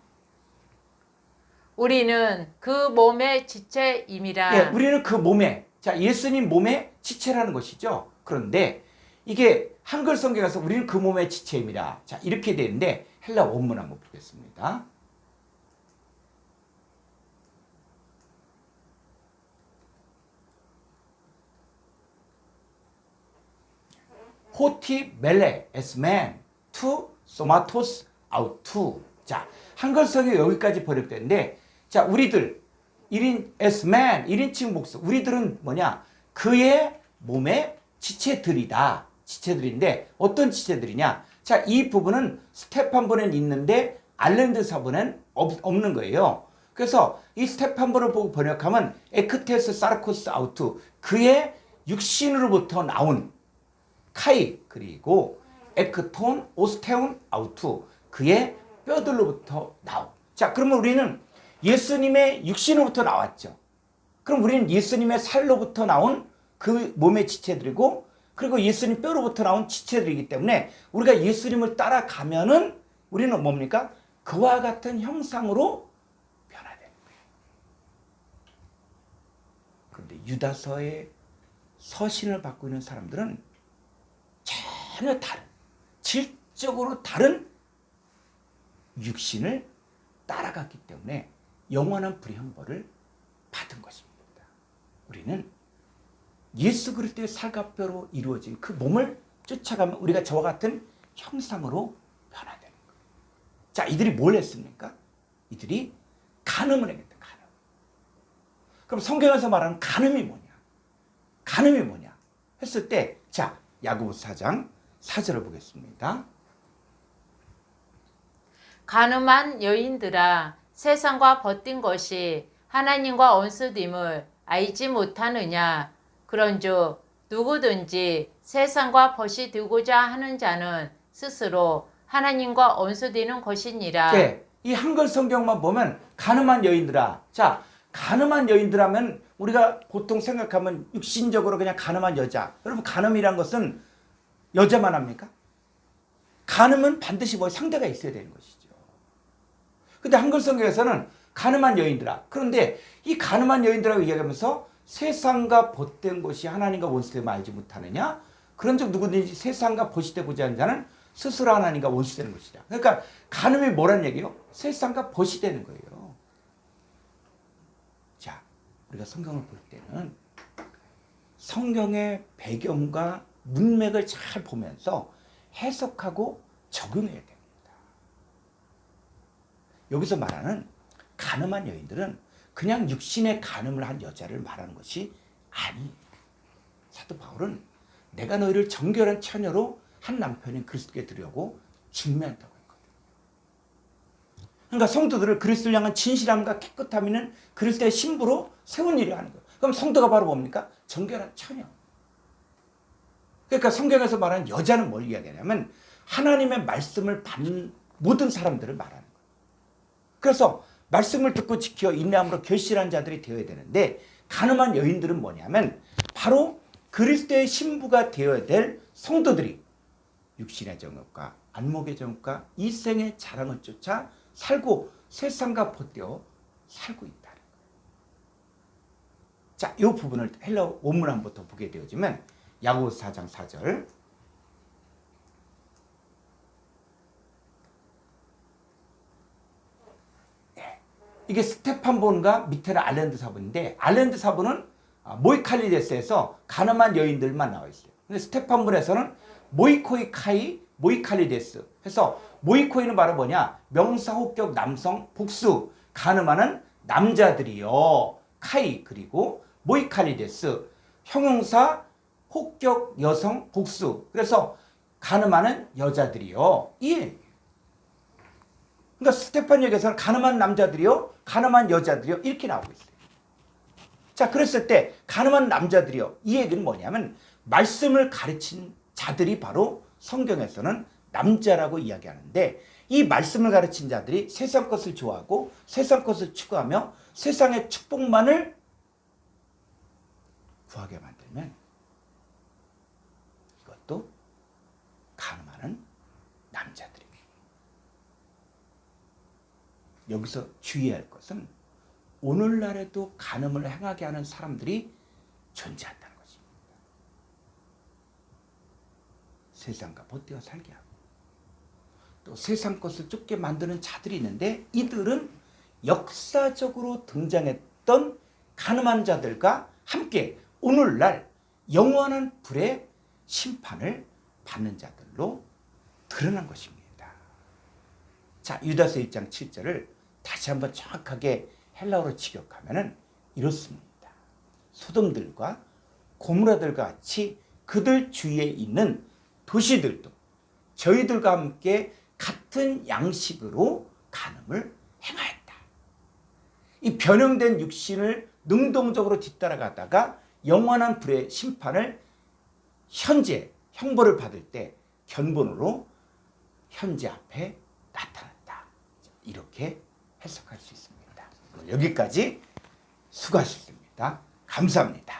우리는 그 몸의 지체임이라. 예, 우리는 그 몸에, 자, 예수님 몸의 지체라는 것이죠. 그런데 이게 한글 성경에서 우리는 그 몸의 지체임이라. 자, 이렇게 되는데 헬라 원문 한번 보겠습니다. 호티 멜레 에스맨 투 소마토스 아우투. 자, 한글 성경 여기까지 번역되는데, 자, 우리들 1인 as man, 1인칭 복수. 우리들은 뭐냐? 그의 몸의 지체들이다. 지체들인데 어떤 지체들이냐? 자, 이 부분은 스테판본에는 있는데 알렌드 사본에는 없는 거예요. 그래서 이 스테판본을 보고 번역하면 에크테스 사르코스 아우투, 그의 육신으로부터 나온 카이, 그리고 에크톤 오스테온 아우투, 그의 뼈들로부터 나온. 자, 그러면 우리는 예수님의 육신으로부터 나왔죠. 그럼 우리는 예수님의 살로부터 나온 그 몸의 지체들이고, 그리고 예수님 뼈로부터 나온 지체들이기 때문에 우리가 예수님을 따라가면은 우리는 뭡니까? 그와 같은 형상으로 변화되는 거예요. 그런데 유다서의 서신을 받고 있는 사람들은 전혀 다른, 질적으로 다른 육신을 따라갔기 때문에 영원한 불의 형벌을 받은 것입니다. 우리는 예수 그리스도의 살과 뼈로 이루어진 그 몸을 쫓아가면 우리가 저와 같은 형상으로 변화되는 거예요. 자, 이들이 뭘 했습니까? 이들이 간음을 했다. 간음. 그럼 성경에서 말하는 간음이 뭐냐? 간음이 뭐냐? 했을 때, 자, 야고보서 4장 4절을 보겠습니다. 간음한 여인들아, 세상과 벗긴 것이 하나님과 원수됨을 알지 못하느냐? 그런즉 누구든지 세상과 벗이 되고자 하는 자는 스스로 하나님과 원수되는 것이니라. 네, 이 한글 성경만 보면 간음한 여인들아. 자, 간음한 여인들하면 우리가 보통 생각하면 육신적으로 그냥 간음한 여자. 여러분, 간음이란 것은 여자만 합니까? 간음은 반드시 뭐 상대가 있어야 되는 것이죠. 근데 한글 성경에서는 간음한 여인들아. 그런데 이 간음한 여인들하고 이야기하면서 세상과 벗된 것이 하나님과 원수됨을 알지 못하느냐? 그런즉 누구든지 세상과 벗이 되고자 하는 자는 스스로 하나님과 원수되는 것이다. 그러니까 간음이 뭐란 얘기예요? 세상과 벗이 되는 거예요. 자, 우리가 성경을 볼 때는 성경의 배경과 문맥을 잘 보면서 해석하고 적용해야 됩니다. 여기서 말하는 간음한 여인들은 그냥 육신의 간음을 한 여자를 말하는 것이 아니에요. 사도 바울은 내가 너희를 정결한 처녀로 한 남편인 그리스도께 드리려고 중매한다고 했거든. 그러니까 성도들을 그리스도를 향한 진실함과 깨끗함 있는 그리스도의 신부로 세운 일을 하는 거예요. 그럼 성도가 바로 뭡니까? 정결한 처녀. 그러니까 성경에서 말하는 여자는 뭘 이야기하냐면 하나님의 말씀을 받는 모든 사람들을 말하는 거예요. 그래서 말씀을 듣고 지켜 인내함으로 결실한 자들이 되어야 되는데, 간음한 여인들은 뭐냐면 바로 그리스도의 신부가 되어야 될 성도들이 육신의 정욕과 안목의 정욕과 이생의 자랑을 쫓아 살고 세상과 벗되어 살고 있다는 거예요. 자, 이 부분을 헬라어 원문함부터 보게 되어지면 야고보서 4장 4절. 이게 스테판본과 밑에는 알렌드 사본인데, 알렌드 사본은 모이칼리데스에서 가늠한 여인들만 나와 있어요. 근데 스테판본에서는 모이코이카이 모이칼리데스 해서, 모이코이는 바로 뭐냐? 명사 혹격 남성 복수, 가늠하는 남자들이요. 카이, 그리고 모이칼리데스 형용사 혹격 여성 복수, 그래서 가늠하는 여자들이요. 이 그러니까 스테판역에서는 가늠한 남자들이요, 가늠한 여자들이요, 이렇게 나오고 있어요. 자, 그랬을 때 가늠한 남자들이요, 이 얘기는 뭐냐면 말씀을 가르친 자들이 바로 성경에서는 남자라고 이야기하는데, 이 말씀을 가르친 자들이 세상 것을 좋아하고 세상 것을 추구하며 세상의 축복만을 구하게 만들면 이것도 가늠하는 남자들입니다. 여기서 주의할 것은 오늘날에도 간음을 행하게 하는 사람들이 존재한다는 것입니다. 세상과 벗되어 살게 하고 또 세상 것을 쫓게 만드는 자들이 있는데, 이들은 역사적으로 등장했던 간음한 자들과 함께 오늘날 영원한 불의 심판을 받는 자들로 드러난 것입니다. 자, 유다서 1장 7절을 다시 한번 정확하게 헬라어로 직역하면은 이렇습니다. 소돔들과 고무라들과 같이 그들 주위에 있는 도시들도 저희들과 함께 같은 양식으로 간음을 행하였다. 이 변형된 육신을 능동적으로 뒤따라가다가 영원한 불의 심판을 현재 형벌을 받을 때 견본으로 현재 앞에 나타났다. 이렇게 해석할 수 있습니다. 여기까지 수고하셨습니다. 감사합니다.